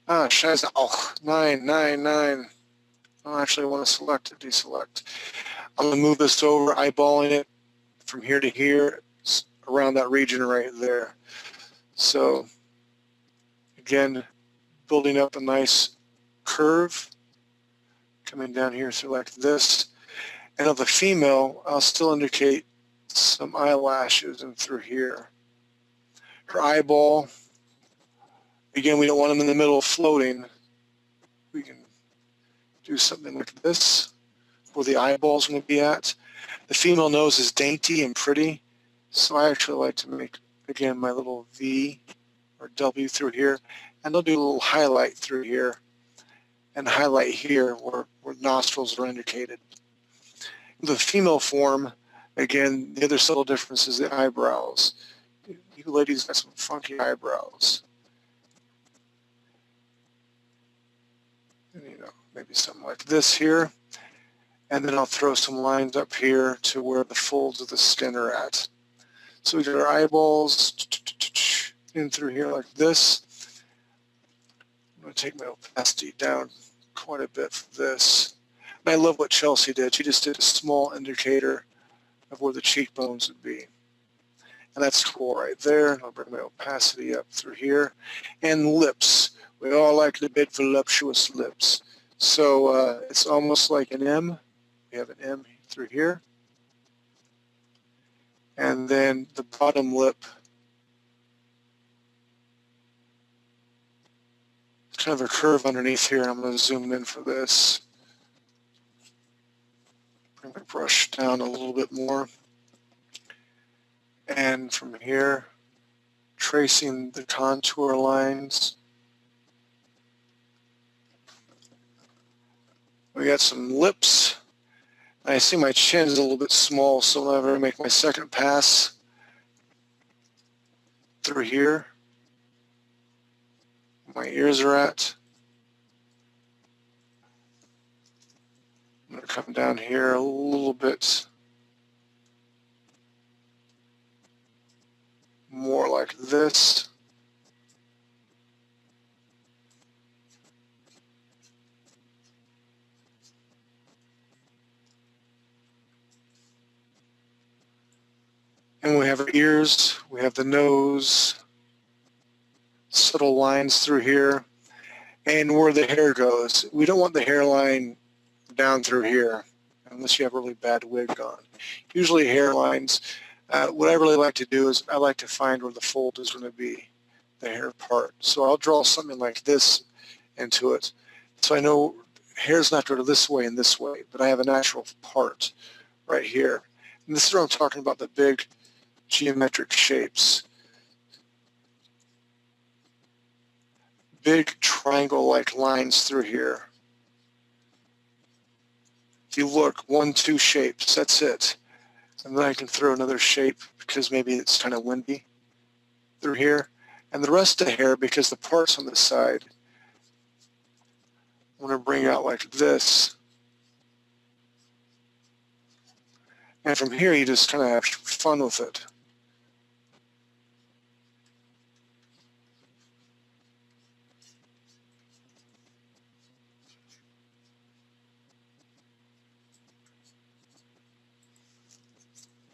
Ah, shiza. Oh, 9, 9, 9. I don't actually want to select it, deselect. I'm going to move this over, eyeballing it from here to here, around that region right there. So, again, building up a nice curve, coming down here through like this. And of the female, I'll still indicate some eyelashes in through here. Her eyeball, again, we don't want them in the middle floating. We can do something like this, where the eyeball's going to be at. The female nose is dainty and pretty, so I actually like to make, again, my little V or W through here, and I'll do a little highlight through here and highlight here where nostrils are indicated. The female form, again, the other subtle difference is the eyebrows. You ladies got some funky eyebrows. And, you know, maybe something like this here. And then I'll throw some lines up here to where the folds of the skin are at. So we got our eyeballs in through here like this. I'm going to take my opacity down quite a bit for this. And I love what Chelsea did. She just did a small indicator of where the cheekbones would be. And that's cool right there. I'll bring my opacity up through here. And lips. We all like the big voluptuous lips. So it's almost like an M. We have an M through here. And then the bottom lip, it's kind of a curve underneath here. I'm going to zoom in for this. Bring my brush down a little bit more. And from here, tracing the contour lines. We got some lips. I see my chin is a little bit small, so whenever I make my second pass through here, my ears are at. I'm going to come down here a little bit more like this. And we have our ears, we have the nose, subtle lines through here, and where the hair goes. We don't want the hairline down through here, unless you have a really bad wig on. Usually hairlines, what I really like to do is I like to find where the fold is going to be, the hair part. So I'll draw something like this into it. So I know hair's not going to go this way and this way, but I have a natural part right here. And this is where I'm talking about the big geometric shapes. Big triangle-like lines through here. If you look, 1, 2 shapes, that's it. And then I can throw another shape because maybe it's kind of windy through here. And the rest of the hair, because the parts on the side, I'm going to bring out like this. And from here, you just kind of have fun with it.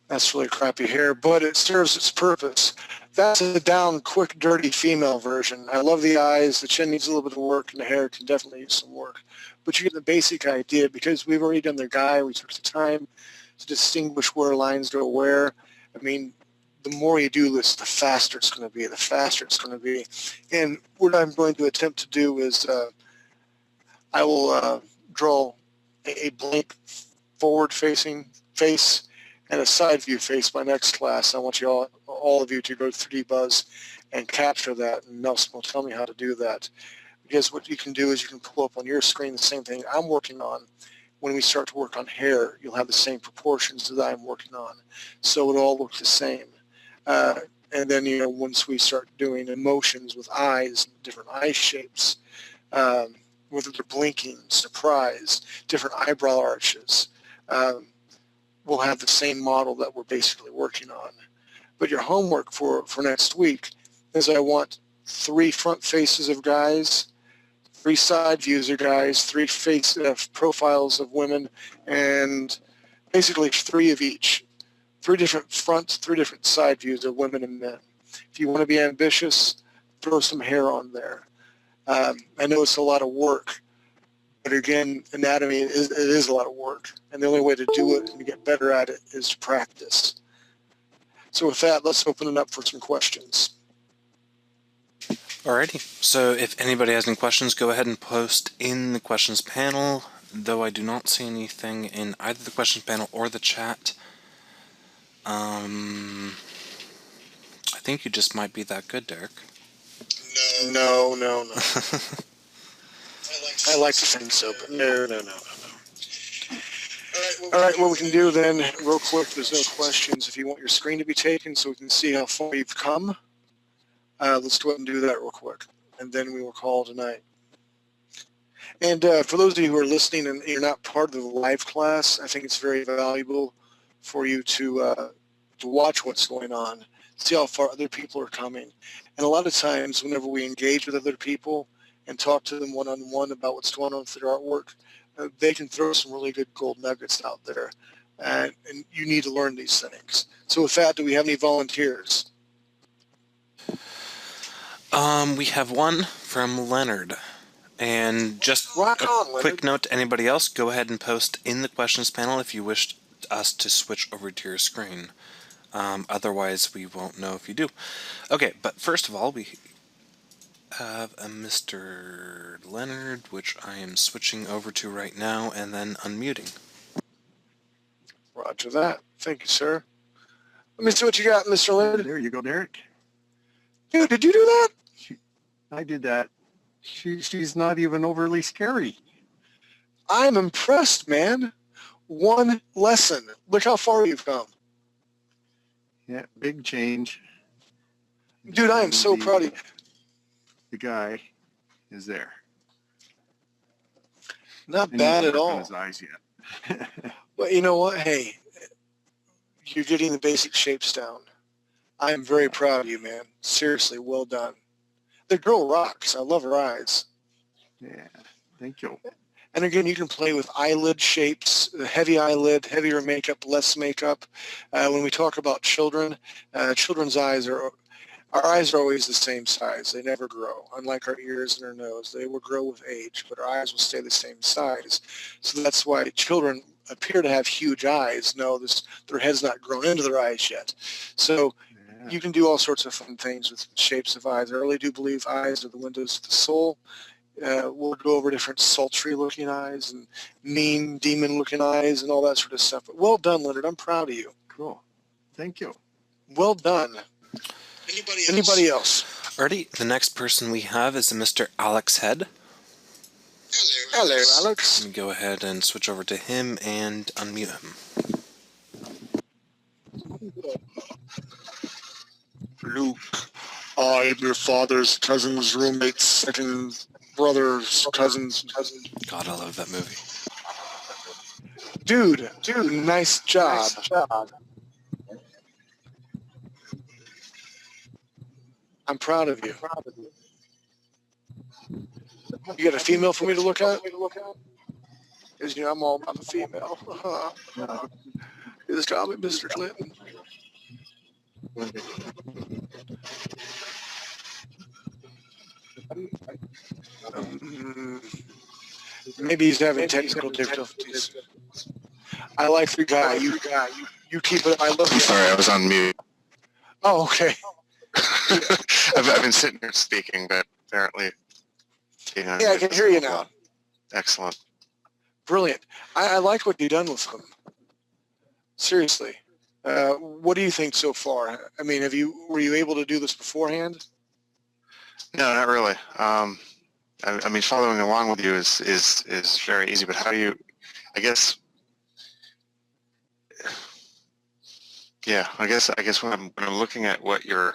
That's really crappy hair, but it serves its purpose. That's a down, quick, dirty female version. I love the eyes. The chin needs a little bit of work, and the hair can definitely use some work. But you get the basic idea because we've already done the guy. We took the time to distinguish where lines go where. I mean, the more you do this, the faster it's going to be, the faster it's going to be. And what I'm going to attempt to do is I will draw a blank forward-facing face and a side view face my next class. I want you all of you to go 3D Buzz and capture that, and Nelson will tell me how to do that. Because what you can do is you can pull up on your screen the same thing I'm working on. When we start to work on hair, you'll have the same proportions that I'm working on. So it'll all look the same. And then, you know, once we start doing emotions with eyes, different eye shapes, whether they're blinking, surprise, different eyebrow arches, we'll have the same model that we're basically working on. But your homework for next week is I want 3 front faces of guys, 3 side views of guys, 3 face profiles of women, and basically 3 of each. 3 different fronts, 3 different side views of women and men. If you want to be ambitious, throw some hair on there. I know it's a lot of work, but again, anatomy is a lot of work, and the only way to do it and to get better at it is to practice. So with that, let's open it up for some questions. Alrighty, so if anybody has any questions, go ahead and post in the questions panel, though I do not see anything in either the questions panel or the chat. I think you just might be that good, Derek. No. I like to think so, but no. All right, what we can do then, real quick, there's no questions. If you want your screen to be taken so we can see how far you've come, let's go ahead and do that real quick, and then we will call tonight. And for those of you who are listening and you're not part of the live class, I think it's very valuable for you to watch what's going on, see how far other people are coming. And a lot of times, whenever we engage with other people and talk to them one-on-one about what's going on with their artwork, they can throw some really good gold nuggets out there. And you need to learn these things. So with that, do we have any volunteers? We have one from Leonard. And just Rock a on, quick Leonard. note to anybody else, go ahead and post in the questions panel if you wish us to switch over to your screen. Otherwise, we won't know if you do. Okay, but first of all, we have a Mr. Leonard, which I am switching over to right now and then unmuting. Roger that. Thank you, sir. Let me see what you got, Mr. Leonard. There you go, Derek. Dude, did you do that? I did that. She's not even overly scary. I'm impressed, man. One lesson. Look how far you've come. Yeah, big change. Dude, I am so proud of you. The guy is there. Not And bad he's at not worked on all. his eyes yet. But you know what? Hey, you're getting the basic shapes down. I'm very proud of you, man. Seriously, well done. The girl rocks. I love her eyes. Yeah, thank you. And again, you can play with eyelid shapes, heavy eyelid, heavier makeup, less makeup. When we talk about children, children's eyes our eyes are always the same size. They never grow, unlike our ears and our nose. They will grow with age, but our eyes will stay the same size. So that's why children appear to have huge eyes. No, their head's not grown into their eyes yet. So Yeah. you can do all sorts of fun things with shapes of eyes. I really do believe eyes are the windows to the soul. We'll go over different sultry-looking eyes and mean, demon-looking eyes and all that sort of stuff. But well done, Leonard. I'm proud of you. Cool. Thank you. Well done. Anybody else? Alrighty, the next person we have is a Mr. Alex Head. Hello, Alex. Let me go ahead and switch over to him and unmute him. Luke, I'm your father's cousin's roommate's second brother's cousin's cousin. God, I love that movie. Dude, nice job. I'm proud of you. You got a female for me to look at? Because, you know, I'm all about the female. You just call me Mr. Clinton. Maybe he's having technical difficulties. I like the guy. You keep it. I love you. Sorry, I was on mute. Oh, okay. I've been sitting here speaking, but apparently... Yeah, I can hear you now. Excellent. Brilliant. I like what you've done with him. Seriously. What do you think so far? I mean, were you able to do this beforehand? No, not really. I mean, following along with you is very easy, but how do you, I guess, yeah, I guess when I'm looking at what you're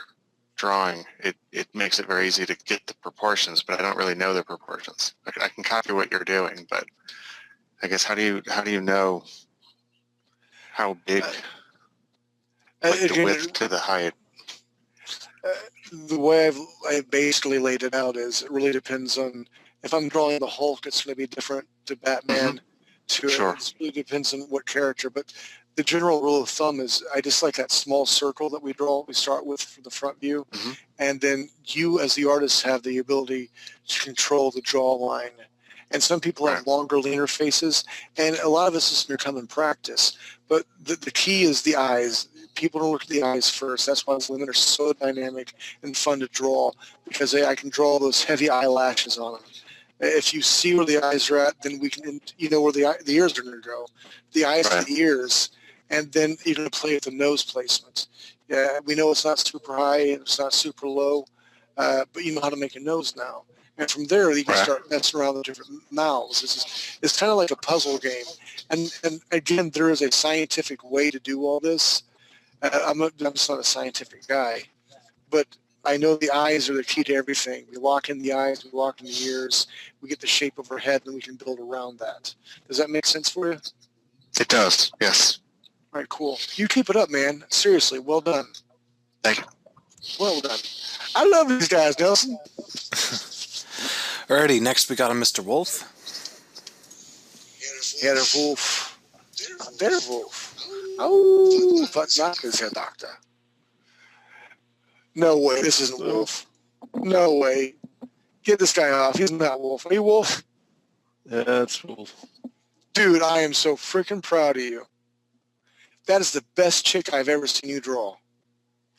drawing, it makes it very easy to get the proportions, but I don't really know the proportions. I can copy what you're doing, but I guess how do you know how big, like the width to the height? The way I've basically laid it out is it really depends on, if I'm drawing the Hulk, it's going to be different to Batman. Sure. It really depends on what character, but the general rule of thumb is I just like that small circle that we start with for the front view, and then you as the artist have the ability to control the jaw line. And some people have longer, leaner faces, and a lot of this is going to come in practice. But the key is the eyes. People don't look at the eyes first. That's why women are so dynamic and fun to draw, because I can draw those heavy eyelashes on them. If you see where the eyes are at, then you know where the ears are going to go. The eyes to the ears, and then you're going to play with the nose placement. Yeah, we know it's not super high and it's not super low, but you know how to make a nose now. And from there, you can start messing around with different mouths. It's kind of like a puzzle game. And again, there is a scientific way to do all this. I'm just not a scientific guy, but I know the eyes are the key to everything. We lock in the eyes, we lock in the ears, we get the shape of our head, and we can build around that. Does that make sense for you? It does, yes. All right, cool. You keep it up, man. Seriously, well done. Thank you. Well done. I love these guys, Nelson. Alrighty, next we got a Mr. Wolf. Herr Wolf. Der Wolf. Oh, was sagt is Herr Doctor? No way, this isn't Wolf. No way. Get this guy off. He's not Wolf. Are you Wolf? Yeah, that's Wolf. Dude, I am so freaking proud of you. That is the best chick I've ever seen you draw.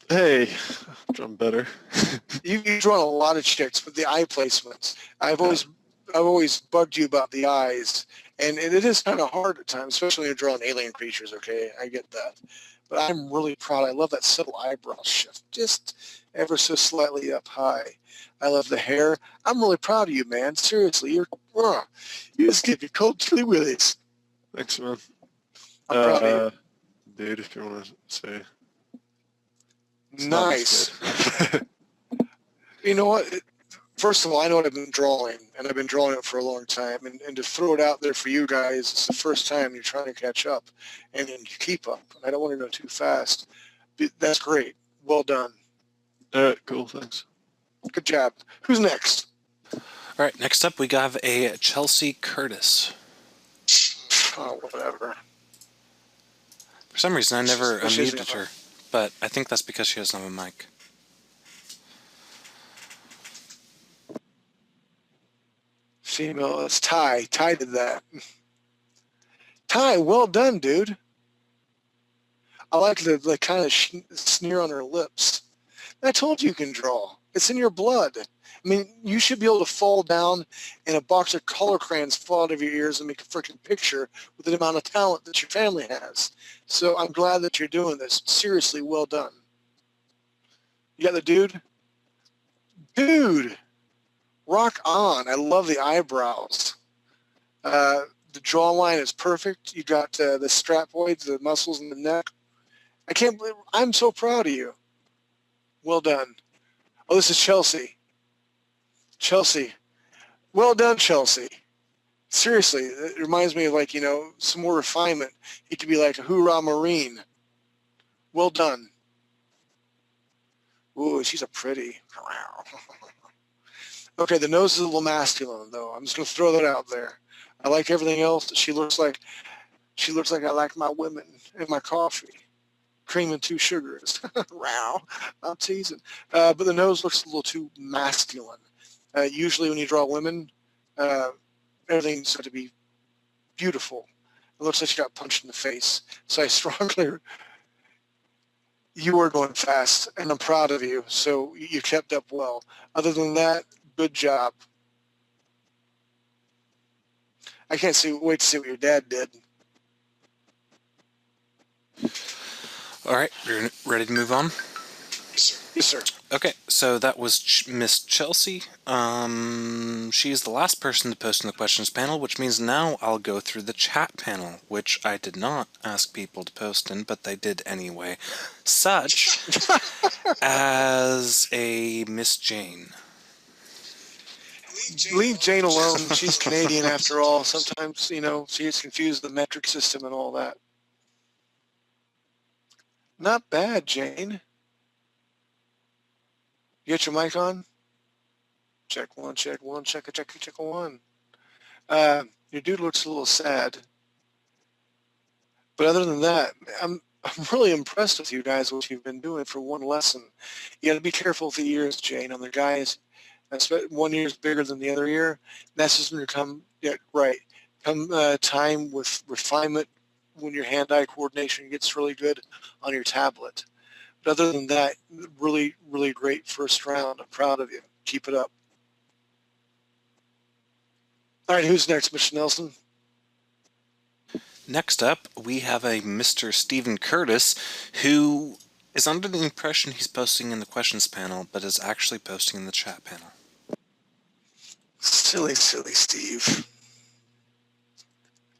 Hey, I'm better. You've drawn a lot of chicks, but the eye placements. I've always bugged you about the eyes, and it is kind of hard at times, especially when you're drawing alien creatures. Okay, I get that, but I'm really proud. I love that subtle eyebrow shift, just ever so slightly up high. I love the hair. I'm really proud of you, man. Seriously, you just give me cold chilly willies. Thanks, man. I'm proud of you. Dude, if you want to say. Nice. You know what? First of all, I know what I've been drawing, and I've been drawing it for a long time. And to throw it out there for you guys, it's the first time you're trying to catch up, and then you keep up. I don't want to go too fast. But that's great. Well done. All right, cool. Thanks. Good job. Who's next? All right, next up we got a Chelsea Curtis. Oh, whatever. For some reason, I never unmuted her, but I think that's because she doesn't have a mic. Female, it's Ty. Ty did that. Ty, well done, dude. I like the kind of sneer on her lips. I told you can draw. It's in your blood. I mean, you should be able to fall down and a box of color crayons fall out of your ears and make a freaking picture with the amount of talent that your family has. So I'm glad that you're doing this. Seriously, well done. You got the dude? Dude! Rock on. I love the eyebrows. The jawline is perfect. You got the strapoids, the muscles in the neck. I can't believe, I'm so proud of you. Well done. Oh, this is Chelsea. Chelsea. Well done, Chelsea. Seriously, it reminds me of, like, you know, some more refinement. He could be like a hoorah Marine. Well done. Ooh, she's a pretty. Okay, the nose is a little masculine, though. I'm just going to throw that out there. I like everything else. She looks like I like my women and my coffee. cream and 2 sugars. Wow, I'm teasing. But the nose looks a little too masculine. Usually when you draw women, everything's going to be beautiful. It looks like you got punched in the face. So I strongly, you are going fast, and I'm proud of you. So you kept up well. Other than that, good job. I can't wait to see what your dad did. All right, you're ready to move on? Yes, sir. Okay, so that was Miss Chelsea. She's the last person to post in the questions panel, which means now I'll go through the chat panel, which I did not ask people to post in, but they did anyway. Such as a Miss Jane. Leave Jane alone. She's Canadian after all. Sometimes, she gets confused with the metric system and all that. Not bad, Jane. You get your mic on? Check one, check one, check one. Your dude looks a little sad. But other than that, I'm really impressed with you guys, what you've been doing for one lesson. You got to be careful with the ears, Jane. On the guys, one ear is bigger than the other ear. That's just when come time with refinement, when your hand-eye coordination gets really good on your tablet. But other than that, really, really great first round. I'm proud of you. Keep it up. All right, who's next, Mr. Nelson? Next up, we have a Mr. Stephen Curtis, who is under the impression he's posting in the questions panel, but is actually posting in the chat panel. Silly, silly Steve.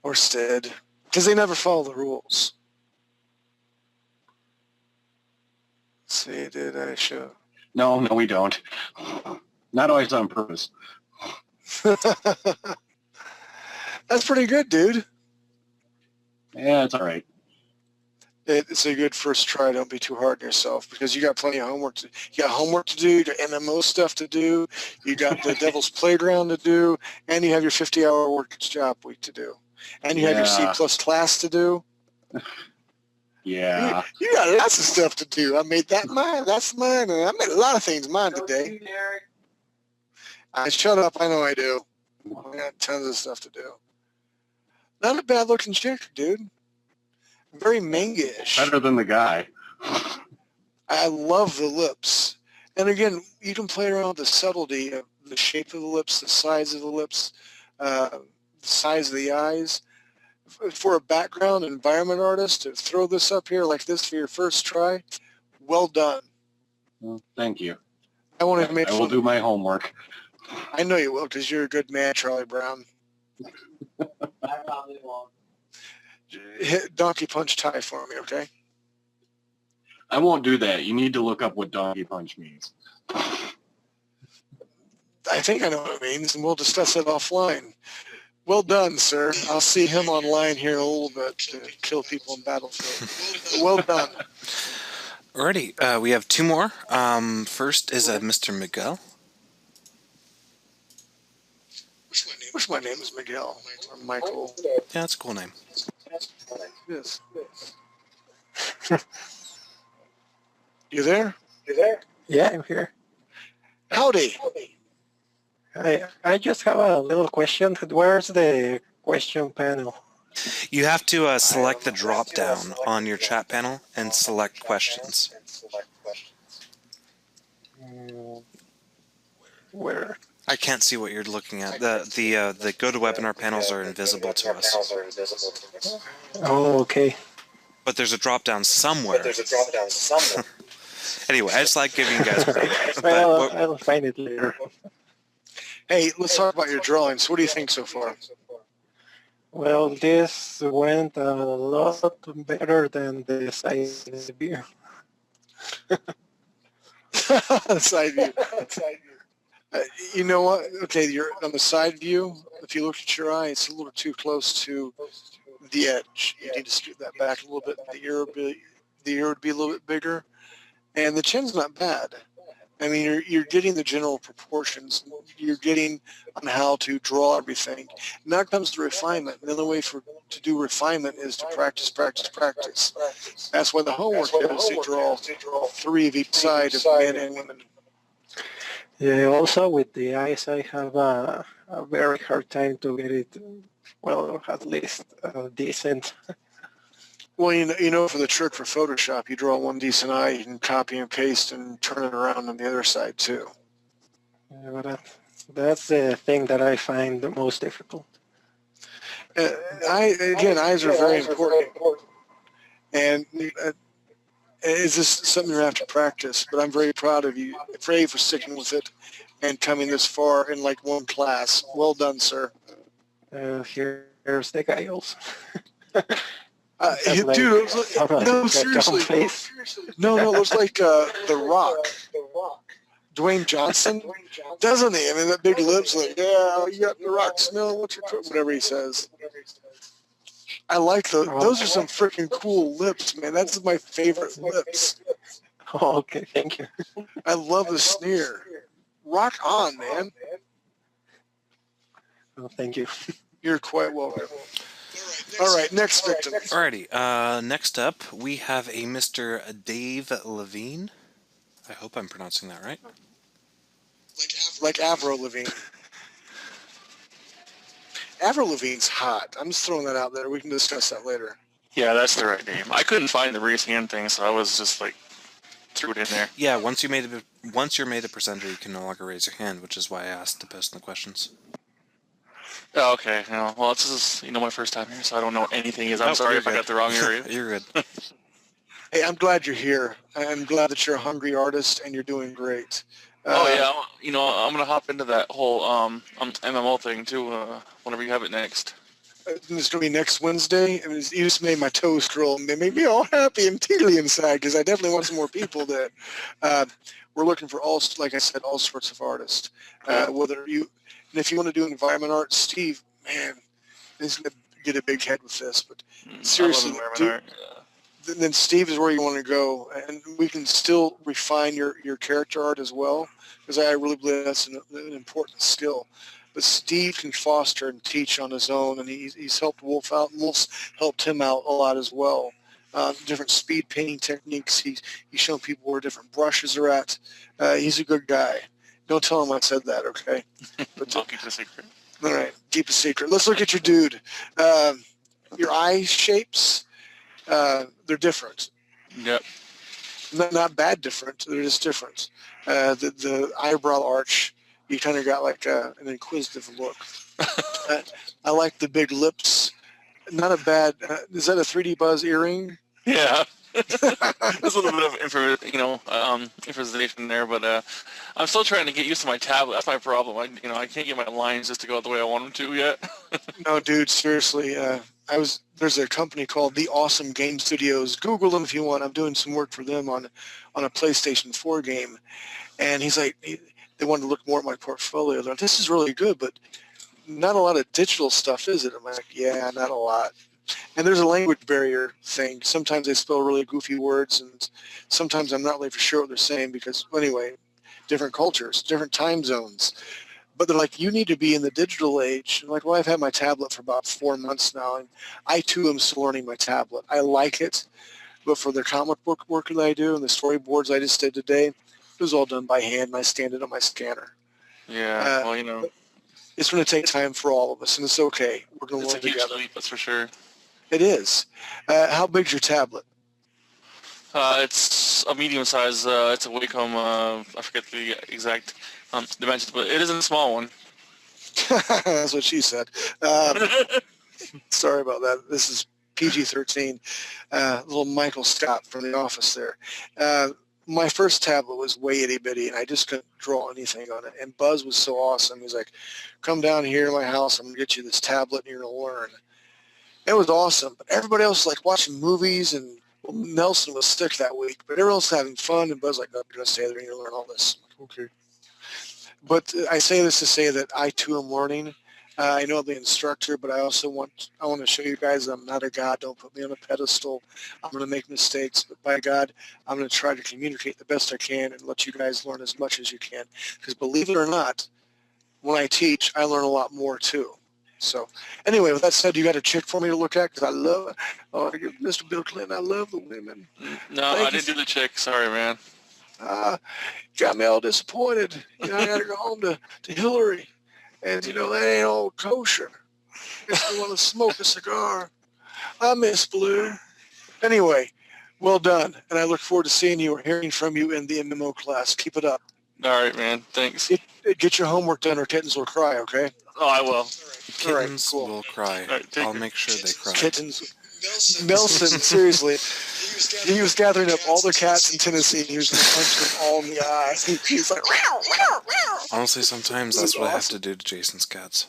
Or Stead. Because they never follow the rules. See, did I show? No, we don't. Not always on purpose. That's pretty good, dude. Yeah, it's all right. It's a good first try. Don't be too hard on yourself, because you got plenty of homework. You got homework to do. You got MMO stuff to do. You got the Devil's Playground to do, and you have your 50-hour work job week to do, and you have your C+ class to do. Yeah. You got lots of stuff to do. I made that mine. That's mine. And I made a lot of things mine today. Shut up. I know I do. I got tons of stuff to do. Not a bad looking chick, dude. Very manga-ish. Better than the guy. I love the lips. And again, you can play around with the subtlety of the shape of the lips, the size of the lips, the size of the eyes. For a background environment artist to throw this up here like this for your first try, well done. Well, thank you. I want to make I will do my homework. I know you will, because you're a good man, Charlie Brown. I probably won't. Hit Donkey Punch tie for me, okay? I won't do that. You need to look up what donkey punch means. I think I know what it means, and we'll discuss it offline. Well done, sir. I'll see him online here in a little bit to kill people in Battlefield. Well done. Alrighty, we have 2 more. First is Mr. Miguel. Wish my name is Miguel or Michael. Yeah, that's a cool name. Yes. You there? Yeah, I'm here. Howdy. I just have a little question. Where's the question panel? You have to select the drop-down on your chat panel and select questions. Where? I can't see what you're looking at. The GoToWebinar panels are invisible to us. Oh, okay. But there's a drop-down somewhere. Anyway, I just like giving you guys credit. Well, I'll find it later. Hey, let's talk about your drawings. What do you think so far? Well, this went a lot better than the side view. Side view. You know what? Okay, you're on the side view. If you look at your eye, it's a little too close to the edge. You need to scoot that back a little bit. The ear would be a little bit bigger, and the chin's not bad. I mean, you're getting the general proportions. You're getting on how to draw everything. Now comes the refinement. The only way to do refinement is to practice, practice, practice. That's why the homework is to draw 3 of each side of men and women. Yeah, also with the eyes, I have a very hard time to get it, well, at least decent. Well, you know, for the trick for Photoshop, you draw one decent eye, you can copy and paste and turn it around on the other side too. Yeah, but that's the thing that I find the most difficult. Eyes are very important. And it's just something you have to practice, but I'm very proud of you, for sticking with it and coming this far in like one class. Well done, sir. Here's the guy also. Dude, it was like, no, seriously. No, it looks like The Rock. Dwayne Johnson, doesn't he? I mean, that big lips, like, yeah, you got The Rock smell, whatever he says. I like those. Those are some freaking cool lips, man. That's my favorite lips. Oh, okay, thank you. I love the sneer. Rock on, man. Oh, thank you. You're quite welcome. All right, next victim. Alrighty, next up we have a Mr. Dave Levine. I hope I'm pronouncing that right. Like Avril Lavigne. Avril Lavigne's hot. I'm just throwing that out there. We can discuss that later. Yeah, that's the right name. I couldn't find the raise hand thing, so I was just like threw it in there. Yeah, once you're made a presenter, you can no longer raise your hand, which is why I asked to post in the questions. Oh, okay. No, well, this is my first time here, so I don't know what anything is. I'm sorry if I got the wrong area. You're good. Hey, I'm glad you're here. I'm glad that you're a hungry artist and you're doing great. Oh yeah, I'm gonna hop into that whole MMO thing too. Whenever you have it next. It's gonna be next Wednesday, and you just made my toes curl, and they made me all happy and tingly inside because I definitely want some more people. That we're looking for like I said, all sorts of artists. And if you want to do environment art, Steve, man, he's gonna get a big head with this. But seriously, then Steve is where you want to go, and we can still refine your character art as well, because I really believe that's an important skill. But Steve can foster and teach on his own, and he's helped Wolf out, and Wolf's helped him out a lot as well. Different speed painting techniques. He's shown people where different brushes are at. He's a good guy. Don't tell him I said that, okay? But, I'll keep it a secret. All right, keep a secret. Let's look at your dude. Your eye shapes, they're different. Yep. Not bad different. They're just different. The eyebrow arch, you kind of got like an inquisitive look. I like the big lips. Not a bad. Is that a 3D Buzz earring? Yeah. There's a little bit of improvisation there, but I'm still trying to get used to my tablet. That's my problem. I can't get my lines just to go out the way I want them to yet. No, dude, seriously. There's a company called The Awesome Game Studios. Google them if you want. I'm doing some work for them on a PlayStation 4 game, and he's like, they wanted to look more at my portfolio. They're like, this is really good, but not a lot of digital stuff, is it? I'm like, yeah, not a lot. And there's a language barrier thing. Sometimes they spell really goofy words, and sometimes I'm not really for sure what they're saying because, anyway, different cultures, different time zones. But they're like, you need to be in the digital age. I'm like, well, I've had my tablet for about 4 months now, and I, too, am still learning my tablet. I like it, but for the comic book work that I do and the storyboards I just did today, it was all done by hand, and I scanned it on my scanner. Yeah, it's going to take time for all of us, and it's okay. We're going to learn together. It's a huge leap, that's for sure. It is. How big's your tablet? It's a medium size. It's a Wacom. I forget the exact dimensions, but it isn't a small one. That's what she said. Sorry about that. This is PG-13. Little Michael Scott from The Office there. My first tablet was way itty-bitty, and I just couldn't draw anything on it. And Buzz was so awesome. He's like, come down here to my house. I'm going to get you this tablet, and you're going to learn. It was awesome. But everybody else was like watching movies, and Nelson was sick that week. But everyone else was having fun, and Buzz was like, no, you're going to stay there and you're going to learn all this. I'm like, okay. But I say this to say that I, too, am learning. I know I'm the instructor, but I also want to show you guys I'm not a god. Don't put me on a pedestal. I'm going to make mistakes, but by God, I'm going to try to communicate the best I can and let you guys learn as much as you can. Because believe it or not, when I teach, I learn a lot more too. So anyway, with that said, you got a chick for me to look at? Because I love, Mr. Bill Clinton, I love the women. No, I didn't do the chick. Sorry, man. Got me all disappointed. I got to go home to Hillary. And, that ain't all kosher. Makes me want to smoke a cigar. I miss Blue. Anyway, well done. And I look forward to seeing you or hearing from you in the MMO class. Keep it up. All right, man. Thanks. Get your homework done or kittens will cry, okay? Oh, I will. Kittens cool. will cry. All right, I'll make sure they cry. Kittens. Nelson, seriously. He was gathering up all the cats in Tennessee. He was going to punch them all in the eye. He's like, "Meow, meow, meow." Honestly, sometimes that's what I have to awesome. do to Jason's cats.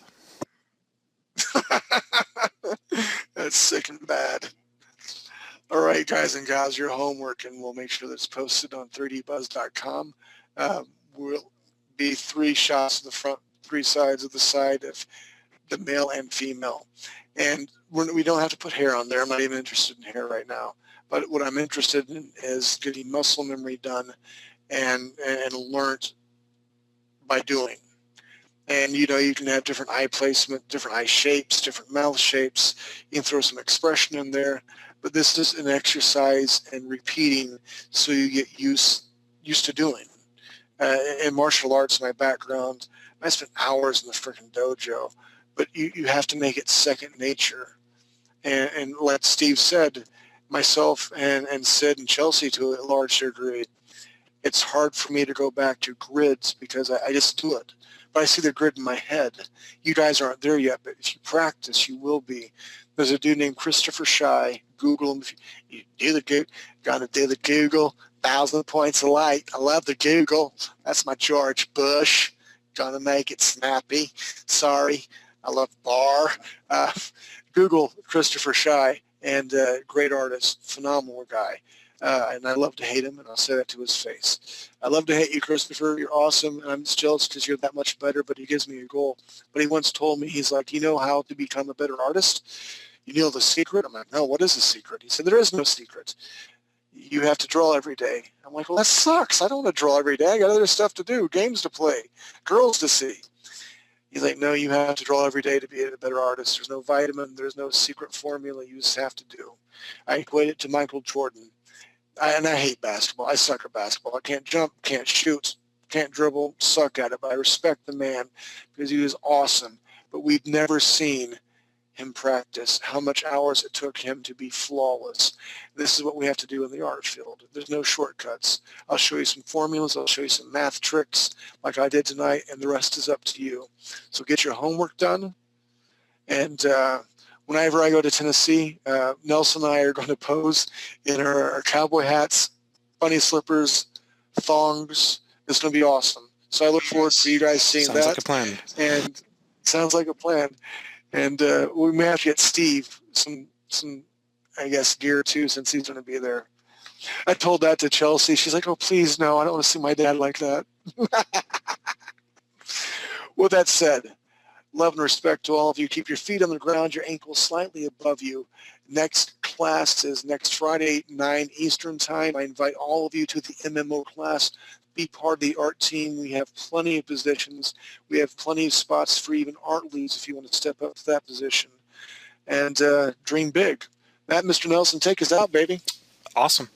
That's sick and bad. All right, guys and gals, your homework, and we'll make sure that's posted on 3dbuzz.com. Will be 3 shots of the front, 3 sides of the side of the male and female. And we don't have to put hair on there. I'm not even interested in hair right now. But what I'm interested in is getting muscle memory done and learned by doing. And, you can have different eye placement, different eye shapes, different mouth shapes. You can throw some expression in there. But this is an exercise and repeating so you get used to doing. In martial arts, my background, I spent hours in the freaking dojo. But you have to make it second nature. And like Steve said, myself and Sid and Chelsea to a large degree, it's hard for me to go back to grids because I just do it. But I see the grid in my head. You guys aren't there yet, but if you practice, you will be. There's a dude named Christopher Shy. Google him. If you do the Google, gotta do the Google. 1,000 points of light. I love the Google. That's my George Bush. Gonna make it snappy. Sorry. I love bar. Google Christopher Shy, and great artist, phenomenal guy. And I love to hate him, and I'll say that to his face. I love to hate you, Christopher. You're awesome, and I'm just jealous because you're that much better, but he gives me a goal. But he once told me, he's like, you know how to become a better artist? You know the secret? I'm like, no, what is the secret? He said, there is no secret. You have to draw every day. I'm like, well, that sucks. I don't want to draw every day. I got other stuff to do, games to play, girls to see. He's like, no, you have to draw every day to be a better artist. There's no vitamin. There's no secret formula. You just have to do. I equate it to Michael Jordan. And I hate basketball. I suck at basketball. I can't jump, can't shoot, can't dribble, suck at it. But I respect the man because he was awesome. But we've never seen him practice, how much hours it took him to be flawless. This is what we have to do in the art field. There's no shortcuts. I'll show you some formulas. I'll show you some math tricks like I did tonight, and the rest is up to you. So get your homework done. And whenever I go to Tennessee, Nelson and I are going to pose in our cowboy hats, bunny slippers, thongs. It's going to be awesome. So I look forward to you guys seeing that. Sounds like a plan. And sounds like a plan. And we may have to get Steve some, I guess, gear too, since he's going to be there. I told that to Chelsea. She's like, oh, please, no, I don't want to see my dad like that. With that said, love and respect to all of you. Keep your feet on the ground, your ankles slightly above you. Next class is next Friday, 9 Eastern Time. I invite all of you to the MMO class. Be part of the art team. We have plenty of positions. We have plenty of spots for even art leads if you want to step up to that position. And dream big. Matt, Mr. Nelson, take us out, baby. Awesome.